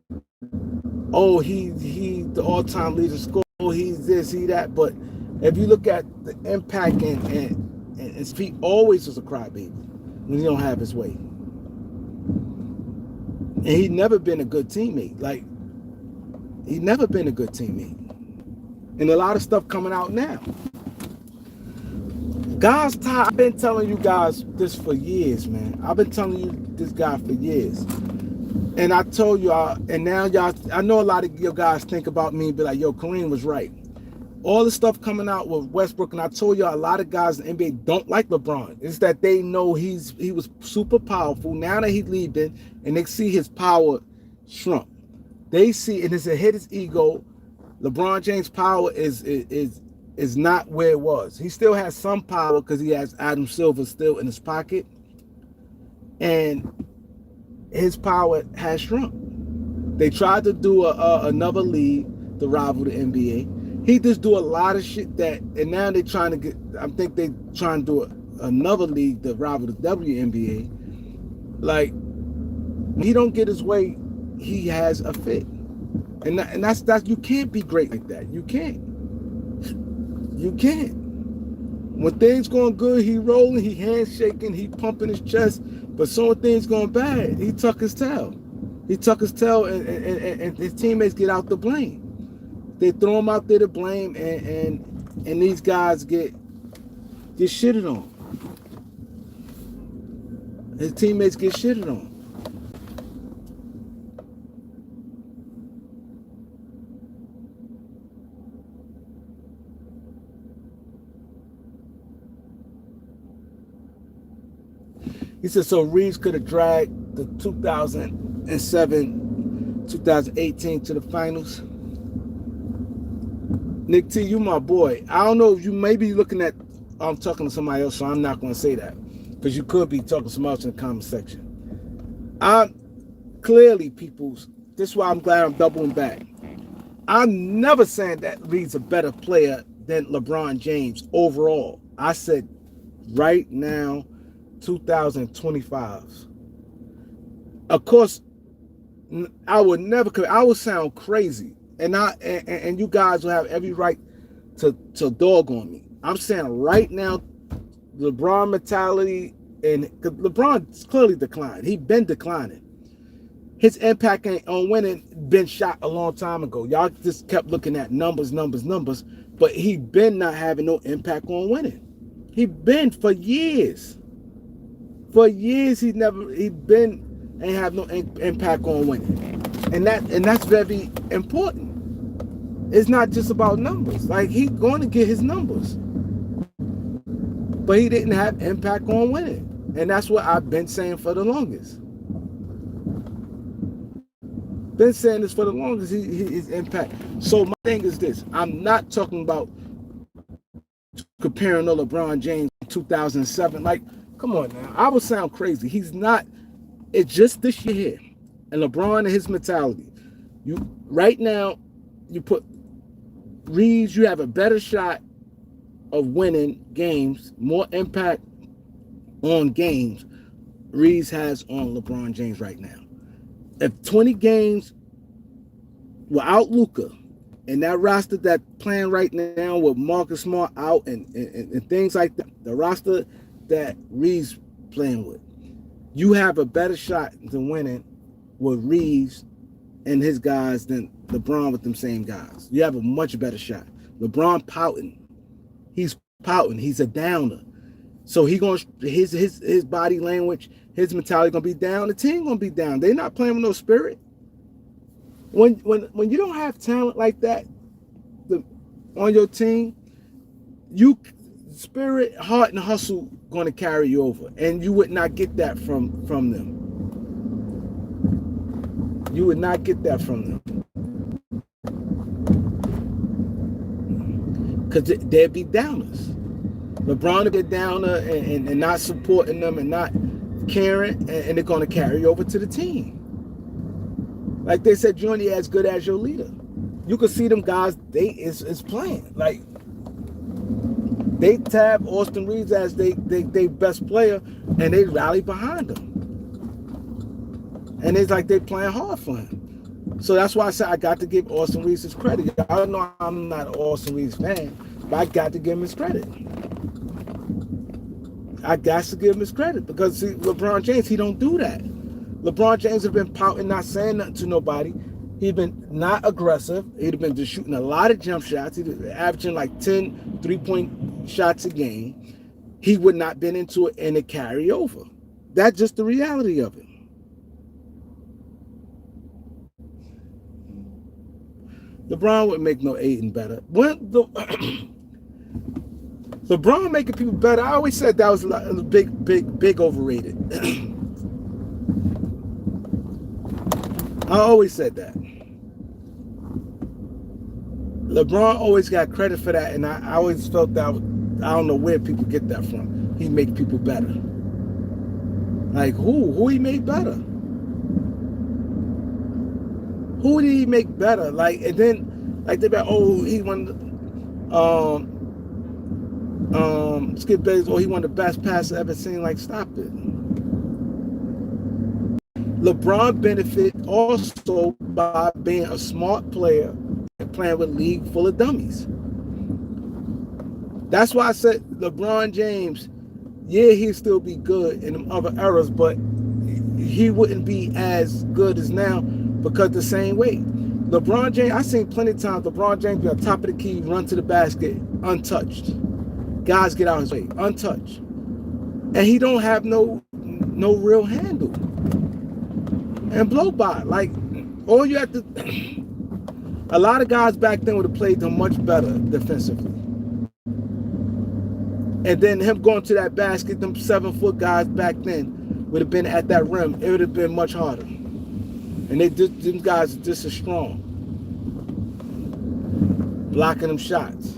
Oh, he the all-time leader scorer. Oh, he's this, he that. But if you look at the impact and his feet, always was a crybaby when he don't have his way. And he'd never been a good teammate. Like, he'd never been a good teammate. And a lot of stuff coming out now. Guys, I've been telling you guys this for years, man. I've been telling you this guy for years. And I told y'all, and now y'all, I know a lot of your guys think about me and be like, yo, Kareem was right. all the stuff coming out with Westbrook, and I told you a lot of guys in the NBA don't like LeBron. It's that they know he was super powerful. Now that he's leaving, and they see his power shrunk. They see, and it's a hit his ego. LeBron James' power is not where it was. He still has some power because he has Adam Silver still in his pocket, and his power has shrunk. They tried to do another league to rival the NBA. He just do a lot of shit that, and now they're trying to get. I think they trying to do another league to rival the WNBA. Like, when he don't get his way, he has a fit, and that's you can't be great like that. You can't. You can't. When things going good, he rolling, he handshaking, he pumping his chest. But so when things going bad, he tuck his tail. He tuck his tail, and his teammates get out the blame. They throw him out there to blame, and these guys get shitted on. His teammates get shitted on. He said, so Reaves could have dragged the 2007, 2018 to the finals. Nick T, you my boy. I don't know if you may be looking at, I'm talking to somebody else, so I'm not going to say that. Because you could be talking to somebody else in the comment section. Clearly, peoples, this is why I'm glad I'm doubling back. I'm never saying that Reaves a better player than LeBron James overall. I said right now, 2025. Of course, I would never. I would sound crazy, and you guys will have every right to dog on me. I'm saying right now, LeBron mentality, and LeBron's clearly declined. He's been declining. His impact on winning been shot a long time ago. Y'all just kept looking at numbers, but he been not having no impact on winning. He been for years. For years, he been ain't have no impact on winning, and that's very important. It's not just about numbers. Like, he's going to get his numbers, but he didn't have impact on winning, and that's what I've been saying for the longest. Been saying this for the longest. His impact. So my thing is this: I'm not talking about comparing to LeBron James in 2007, like. Come on now. I would sound crazy. He's not. It's just this year here. And LeBron and his mentality. Right now, you put Reaves, you have a better shot of winning games, more impact on games Reaves has on LeBron James right now. If 20 games without Luka, and that roster that playing right now with Marcus Smart out and things like that, the roster that Reaves playing with, you have a better shot than winning with Reaves and his guys than LeBron with them same guys. You have a much better shot. LeBron pouting. He's pouting. He's a downer. So he going his body language, his mentality gonna be down. The team gonna be down. They're not playing with no spirit. When you don't have talent like that on your team, spirit, heart, and hustle going to carry you over, and you would not get that from them. You would not get that from them, because they'd be downers. LeBron would be downer and not supporting them and not caring, and they're going to carry you over to the team. Like they said, you're only as good as your leader. You can see them guys, they is playing. Like, they tab Austin Reaves as they best player, and they rally behind him. And it's like they playing hard for him. So that's why I said I got to give Austin Reaves his credit. I know I'm not an Austin Reaves fan, but I got to give him his credit. I got to give him his credit, because see, LeBron James, he don't do that. LeBron James has been pouting, not saying nothing to nobody. He's been not aggressive. He'd been just shooting a lot of jump shots. He'd been averaging like 10 3-point shots a game. He would not been into it and it carry over. That's just the reality of it. LeBron wouldn't make no Aiden better. When the LeBron making people better, I always said that was big overrated. I always said that. LeBron always got credit for that, and I always felt that I don't know where people get that from. He make people better. Like who? Who he made better? Who did he make better? Like, and then like they be like, oh, he won Skip Bayless, oh, he won the best passer ever seen. Like, stop it. LeBron benefit also by being a smart player and playing with a league full of dummies. That's why I said LeBron James, yeah, he'd still be good in them other eras, but he wouldn't be as good as now because the same way. LeBron James, I seen plenty of times LeBron James be on top of the key, run to the basket, untouched. Guys get out his way, untouched. And he don't have no real handle. And blow by. Like, all you have to... A lot of guys back then would have played him much better defensively. And then him going to that basket, them 7-foot guys back then would have been at that rim. It would have been much harder. And them guys are just as strong. Blocking them shots.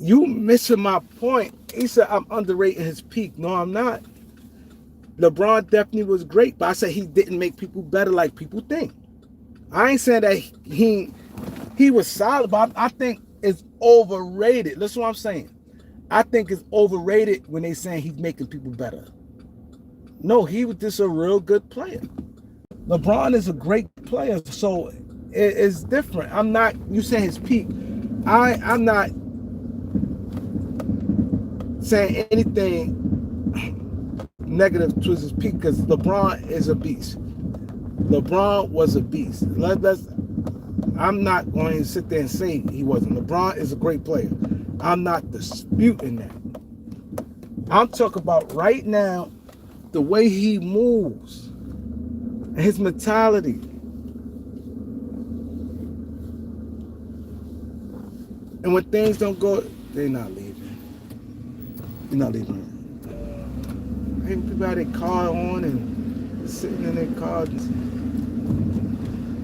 You missing my point. He said I'm underrating his peak. No, I'm not. LeBron definitely was great, but I said he didn't make people better like people think. I ain't saying that he was solid, but I think it's overrated. Listen what I'm saying. I think it's overrated when they saying he's making people better. No, he was just a real good player. LeBron is a great player, so it's different. I'm not, you saying his peak. I'm not saying anything negative towards his peak because LeBron is a beast. LeBron was a beast. I'm not going to sit there and say he wasn't. LeBron is a great player. I'm not disputing that. I'm talking about right now the way he moves and his mentality. And when things don't go, they're not leaving. They're not leaving. People had their car on and sitting in their cars.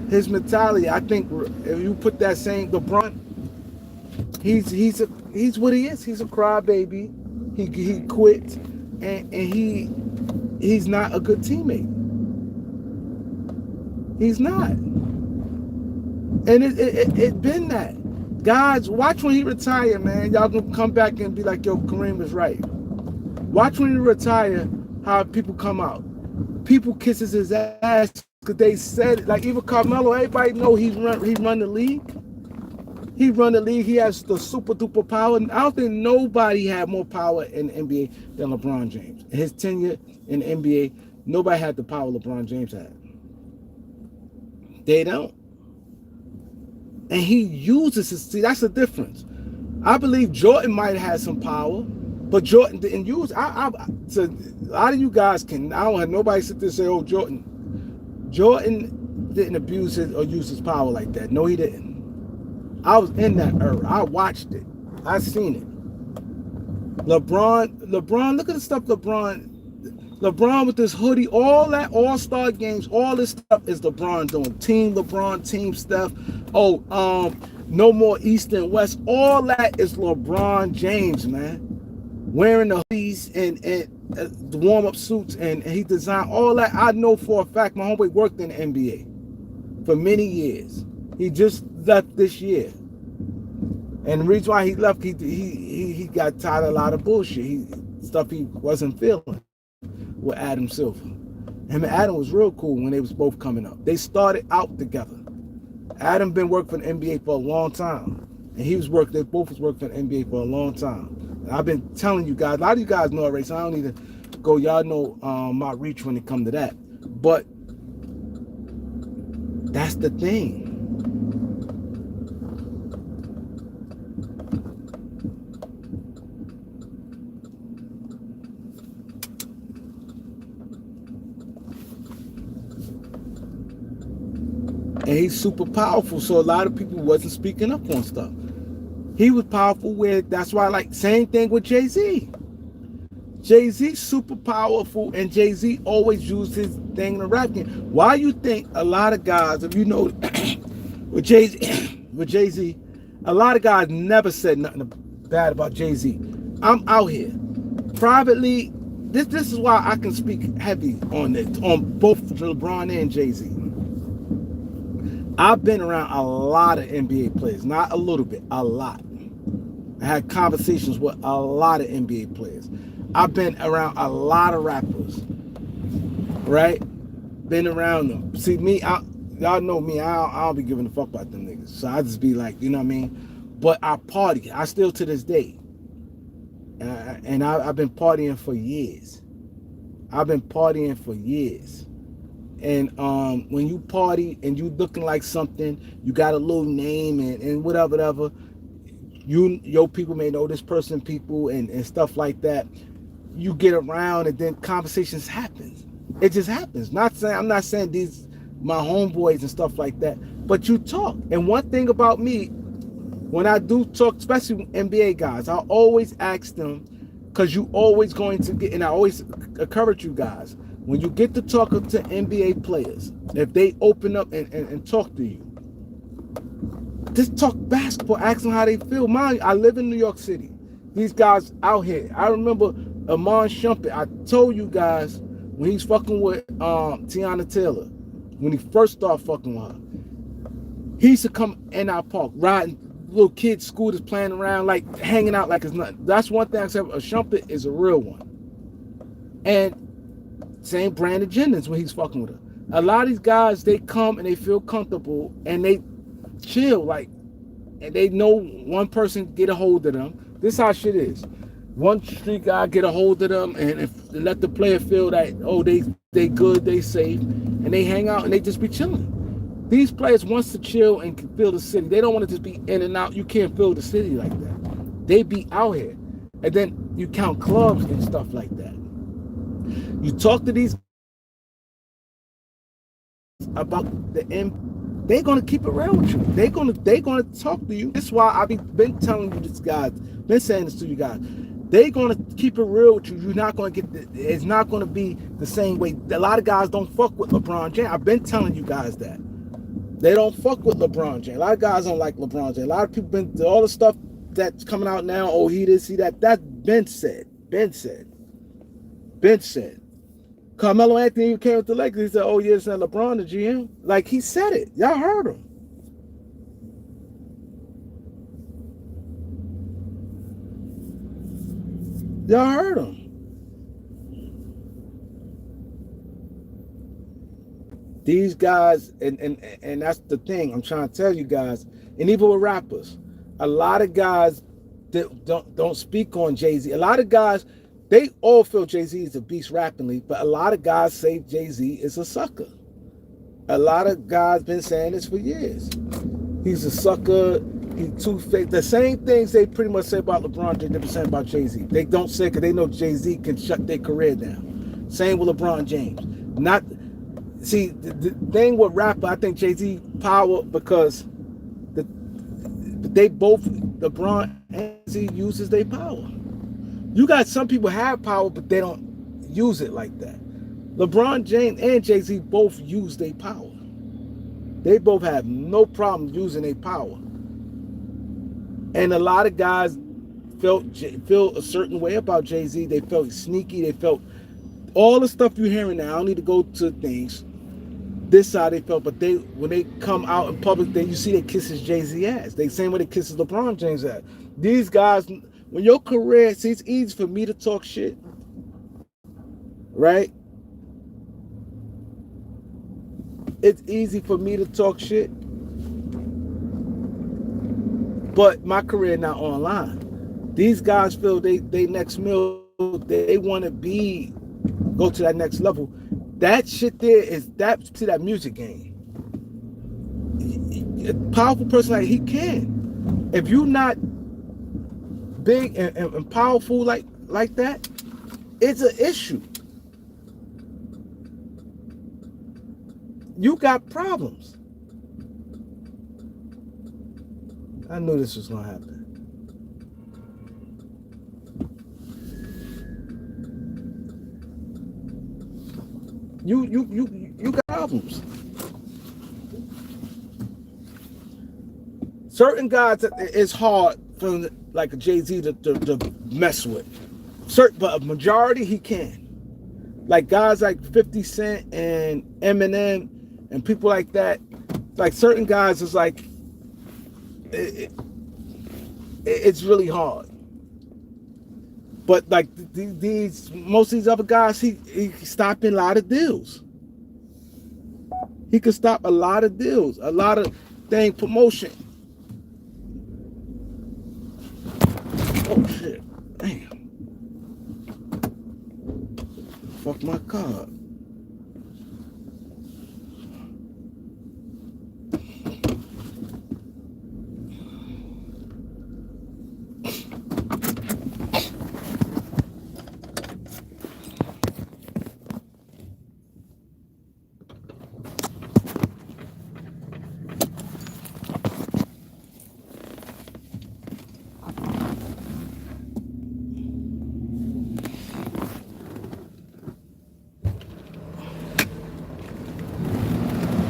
His mentality, I think, if you put that same LeBron, he's what he is. He's a crybaby. He quit, and he's not a good teammate. He's not. And it been that. Guys, watch when he retire, man. Y'all gonna come back and be like, yo, Kareem was right. Watch when he retire, how people come out. People kisses his ass because they said it. Like even Carmelo, everybody know he run the league. He run the league. He has the super duper power. And I don't think nobody had more power in the NBA than LeBron James. In his tenure in the NBA, nobody had the power LeBron James had. They don't. And he uses his, see, that's the difference. I believe Jordan might have had some power, but Jordan didn't use it. So a lot of you guys can, I don't have nobody sit there and say, oh, Jordan didn't abuse it or use his power like that. No, he didn't. I was in that era. I watched it. I seen it. LeBron, look at the stuff LeBron with this hoodie, all that all-star games, all this stuff is LeBron doing. Team LeBron, team Steph. Oh, no more East and West. All that is LeBron James, man. Wearing the hoodies and the warm-up suits, and he designed all that. I know for a fact my homeboy worked in the NBA for many years. He just left this year. And the reason why he left, he got tired of a lot of bullshit. Stuff he wasn't feeling with Adam Silver. Him and Adam was real cool when they was both coming up. They started out together. Adam been working for the NBA for a long time. And they both was working for the NBA for a long time. And I've been telling you guys, a lot of you guys know already, so I don't need to go, y'all know my reach when it come to that. But that's the thing. and he's super powerful. So a lot of people wasn't speaking up on stuff. He was powerful where that's why, like, same thing with Jay-Z. Jay-Z super powerful, and Jay-Z always used his thing in the rap game. Why you think a lot of guys, if you know, with Jay-Z, a lot of guys never said nothing bad about Jay-Z. I'm out here privately. This is why I can speak heavy on this, on both LeBron and Jay-Z. I've been around a lot of NBA players, not a little bit, a lot. I had conversations with a lot of NBA players. I've been around a lot of rappers, right? Been around them. See, me, y'all know me, I don't be giving a fuck about them niggas. So I just be like, you know what I mean? But I party. I still to this day. And I've been partying for years. I've been partying for years. And when you party and you looking like something, you got a little name and whatever, your people may know this person, people and stuff like that. You get around and then conversations happen. It just happens. I'm not saying these my homeboys and stuff like that, but you talk. And one thing about me, when I do talk, especially NBA guys, I always ask them, because you always going to get, and I always encourage you guys, when you get to talk to NBA players, if they open up and talk to you, just talk basketball, ask them how they feel. I live in New York City. These guys out here. I remember Amon Shumpert. I told you guys when he's fucking with Tiana Taylor, when he first started fucking with her, he used to come in our park, riding little kids, scooters, playing around, like hanging out like it's nothing. That's one thing I said. A Shumpert is a real one. And same Brandon Jennings when he's fucking with her. A lot of these guys, they come and they feel comfortable and they chill, like, and they know one person get a hold of them. This how shit is. One street guy get a hold of them and let the player feel that, oh, they good, they safe, and they hang out and they just be chilling. These players wants to chill and can feel the city. They don't want to just be in and out. You can't feel the city like that. They be out here. And then you count clubs and stuff like that. You talk to these about the end, they're gonna keep it real with you. They're gonna talk to you. This is why I've been telling you this, guys. Been saying this to you guys. They're gonna keep it real with you. You're not gonna get it's not gonna be the same way. A lot of guys don't fuck with LeBron James. I've been telling you guys that. They don't fuck with LeBron James. A lot of guys don't like LeBron James. A lot of people been all the stuff that's coming out now. Oh, he this, he that. That's been said. Been said. Carmelo Anthony came with the Lakers. He said, "Oh yeah, it's not LeBron, the GM." Like, he said it. Y'all heard him. Y'all heard him. These guys, and that's the thing I'm trying to tell you guys, and even with rappers, a lot of guys that don't speak on Jay-Z. A lot of guys, they all feel Jay-Z is a beast rappingly, but a lot of guys say Jay-Z is a sucker. A lot of guys been saying this for years. He's a sucker. He's too fake. The same things they pretty much say about LeBron James, they've been saying about Jay-Z. They don't say because they know Jay-Z can shut their career down. Same with LeBron James. See, the thing with rapper, I think Jay-Z power because they both, LeBron and Jay-Z uses their power. You got some people have power, but they don't use it like that. LeBron James and Jay-Z both use their power. They both have no problem using their power. And a lot of guys feel a certain way about Jay-Z. They felt sneaky. They felt all the stuff you're hearing now. I don't need to go to things. This side they felt, but when they come out in public, you see they kisses Jay-Z ass. They same way they kisses LeBron James ass. These guys, when your career, see, it's easy for me to talk shit, right? It's easy for me to talk shit, but my career not online. These guys feel they next meal, they want to go to that next level. That shit there is that music game. A powerful person like he can. If you're not big and powerful like that, it's an issue. You got problems. I knew this was gonna happen. You got problems. Certain guys, it's hard for like a Jay-Z to mess with. Certain, but a majority he can. Like guys like 50 Cent and Eminem and people like that. Like certain guys, it's like it's really hard. But like these most of these other guys, he stopping a lot of deals. He could stop a lot of deals, a lot of promotion. Oh shit! Damn! Fuck my car.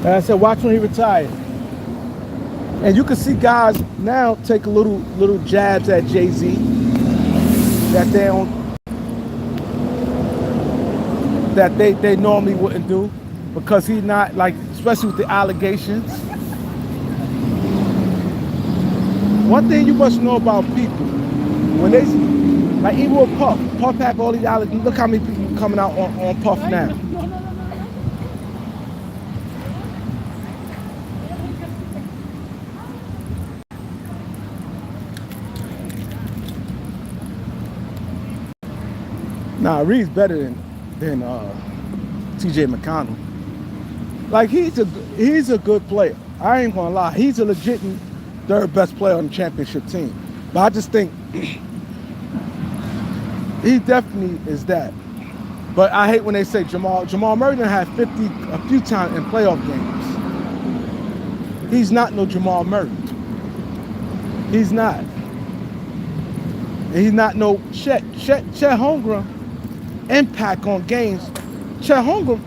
And I said, watch when he retired. And you can see guys now take a little jabs at Jay-Z that they don't, that they normally wouldn't do, because he's not like, especially with the allegations. One thing you must know about people, when they, like even with Puff had all these allegations. Look how many people coming out on Puff now. Nah, Reaves better than TJ McConnell. Like he's a good player. I ain't gonna lie. He's a legit third best player on the championship team. But I just think he definitely is that. But I hate when they say Jamal Murray done had 50 a few times in playoff games. He's not no Jamal Murray. He's not. And he's not no Chet Holmgren. Impact on games. Chet Holmgren,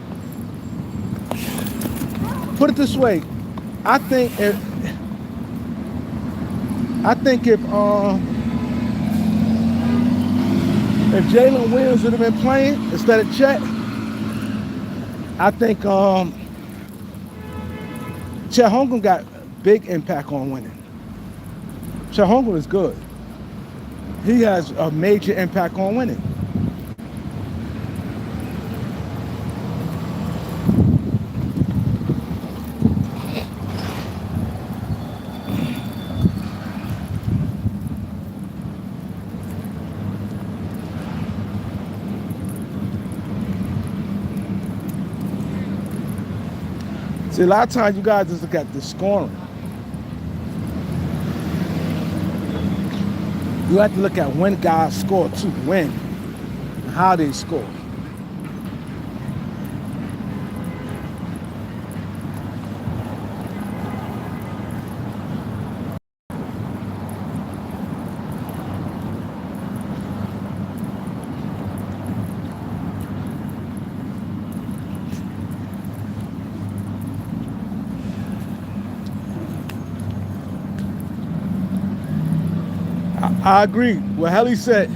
put it this way, I think if Jalen Williams would have been playing instead of Chet, I think Chet Holmgren got big impact on winning. Chet Holmgren is good. He has a major impact on winning. See, a lot of times you guys just look at the scoring. You have to look at when guys score too, when, and how they score. I agree. What Helly said,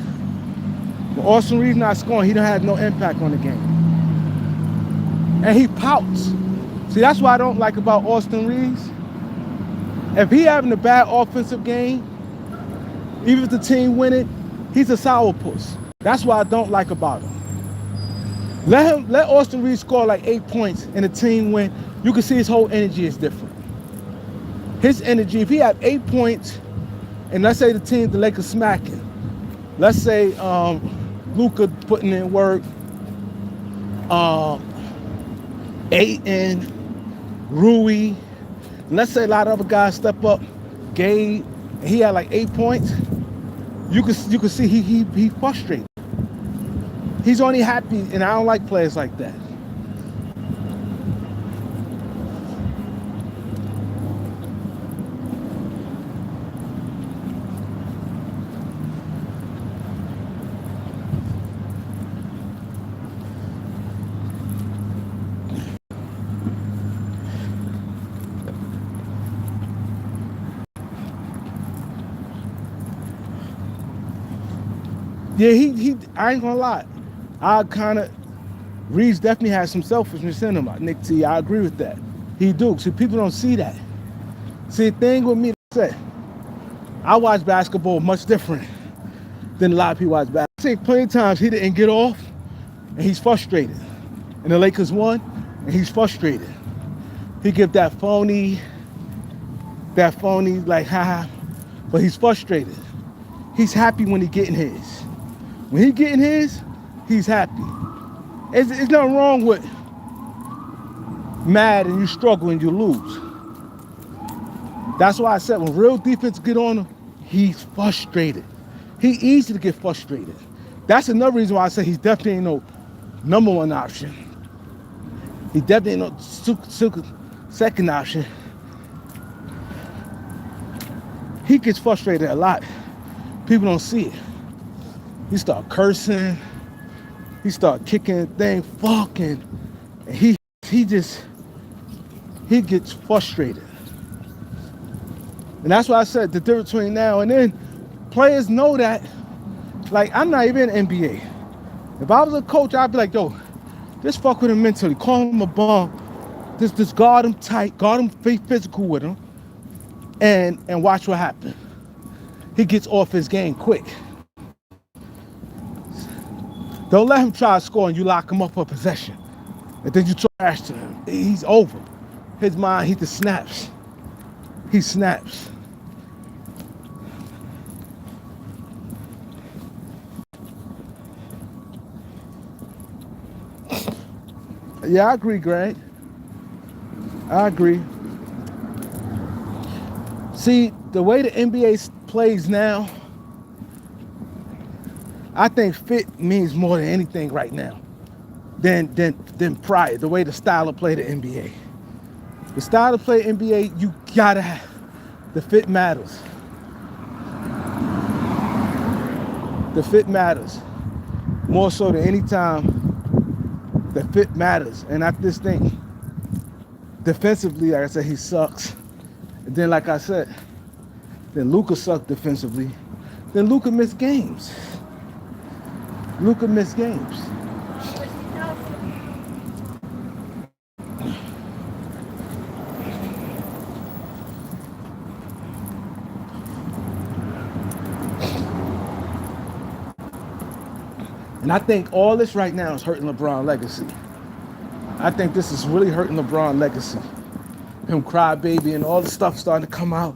when Austin Reaves not scoring, he don't have no impact on the game. And he pouts. See, that's what I don't like about Austin Reaves. If he having a bad offensive game, even if the team win it, he's a sourpuss. That's what I don't like about him. Let Austin Reaves score like 8 points and the team win. You can see his whole energy is different. His energy, if he had 8 points, and let's say the Lakers smacking. Let's say Luka putting in work, Ayton, Rui. And let's say a lot of other guys step up. Gabe, he had like 8 points. You could see he frustrated. He's only happy, and I don't like players like that. Yeah, I ain't gonna lie. I kind of, Reeves definitely has some selfishness in him. Nick T, I agree with that. He do. See, people don't see that. See, the thing with me, like I said, I watch basketball much different than a lot of people watch basketball. I think plenty of times he didn't get off, and he's frustrated. And the Lakers won, and he's frustrated. He give that phony, like, haha, but he's frustrated. He's happy when he getting his. When he getting his, he's happy. It's nothing wrong with mad and you struggle and you lose. That's why I said when real defense get on him, he's frustrated. He easy to get frustrated. That's another reason why I say he's definitely ain't no number one option. He definitely ain't no second option. He gets frustrated a lot. People don't see it. He start cursing. He start kicking thing, fucking. And he gets frustrated. And that's why I said the difference between now and then, players know that. Like, I'm not even in the NBA. If I was a coach, I'd be like, yo, just fuck with him mentally. Call him a bum. Just guard him tight. Guard him physical with him. And watch what happens. He gets off his game quick. Don't let him try to score and you lock him up for possession. And then you trash to him. He's over. His mind, he just snaps. He snaps. Yeah, I agree, Greg. I agree. See, the way the NBA plays now, I think fit means more than anything right now than prior. The way the style of play the NBA. The style of play NBA, you gotta have the fit matters. The fit matters more so than any time. The fit matters, and I just think defensively, like I said, he sucks. And then, like I said, then Luka sucked defensively. Then Luka missed games. Luka missed games. And I think all this right now is hurting LeBron's legacy. I think this is really hurting LeBron's legacy. Him crybaby and all the stuff starting to come out.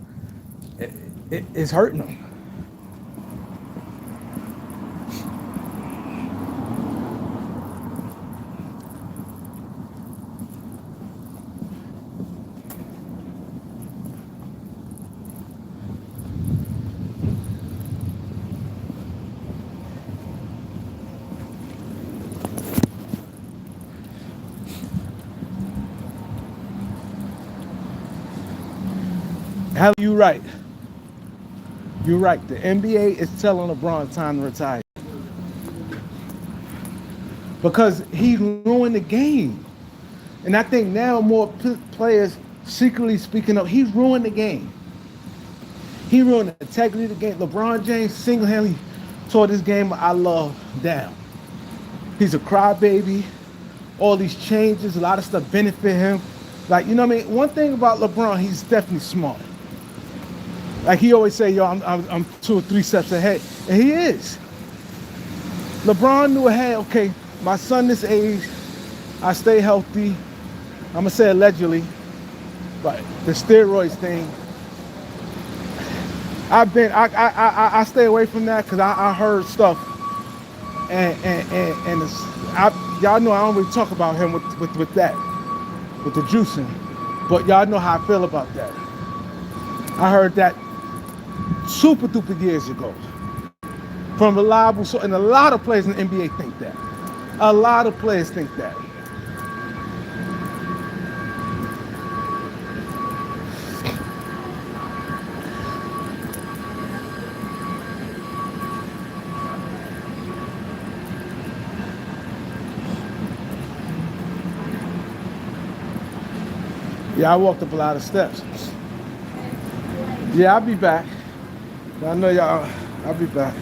It's hurting him. Hell, you right. You're right. The NBA is telling LeBron time to retire. Because he ruined the game. And I think now more players secretly speaking up. He's ruined the game. He ruined the integrity of the game. LeBron James single-handedly tore this game I love down. He's a crybaby. All these changes, a lot of stuff benefit him. Like, you know what I mean? One thing about LeBron, he's definitely smart. Like he always say, yo, I'm 2 or 3 steps ahead. And he is. LeBron knew ahead, okay, my son this age, I stay healthy. I'm gonna say allegedly, but the steroids thing, I stay away from that because I heard stuff, and y'all know I don't really talk about him with that, with the juicing, but y'all know how I feel about that. I heard that super duper years ago from reliable source, and a lot of players in the NBA think that. A lot of players think that. Yeah, I walked up a lot of steps. Yeah, I'll be back. I know y'all, I'll be back.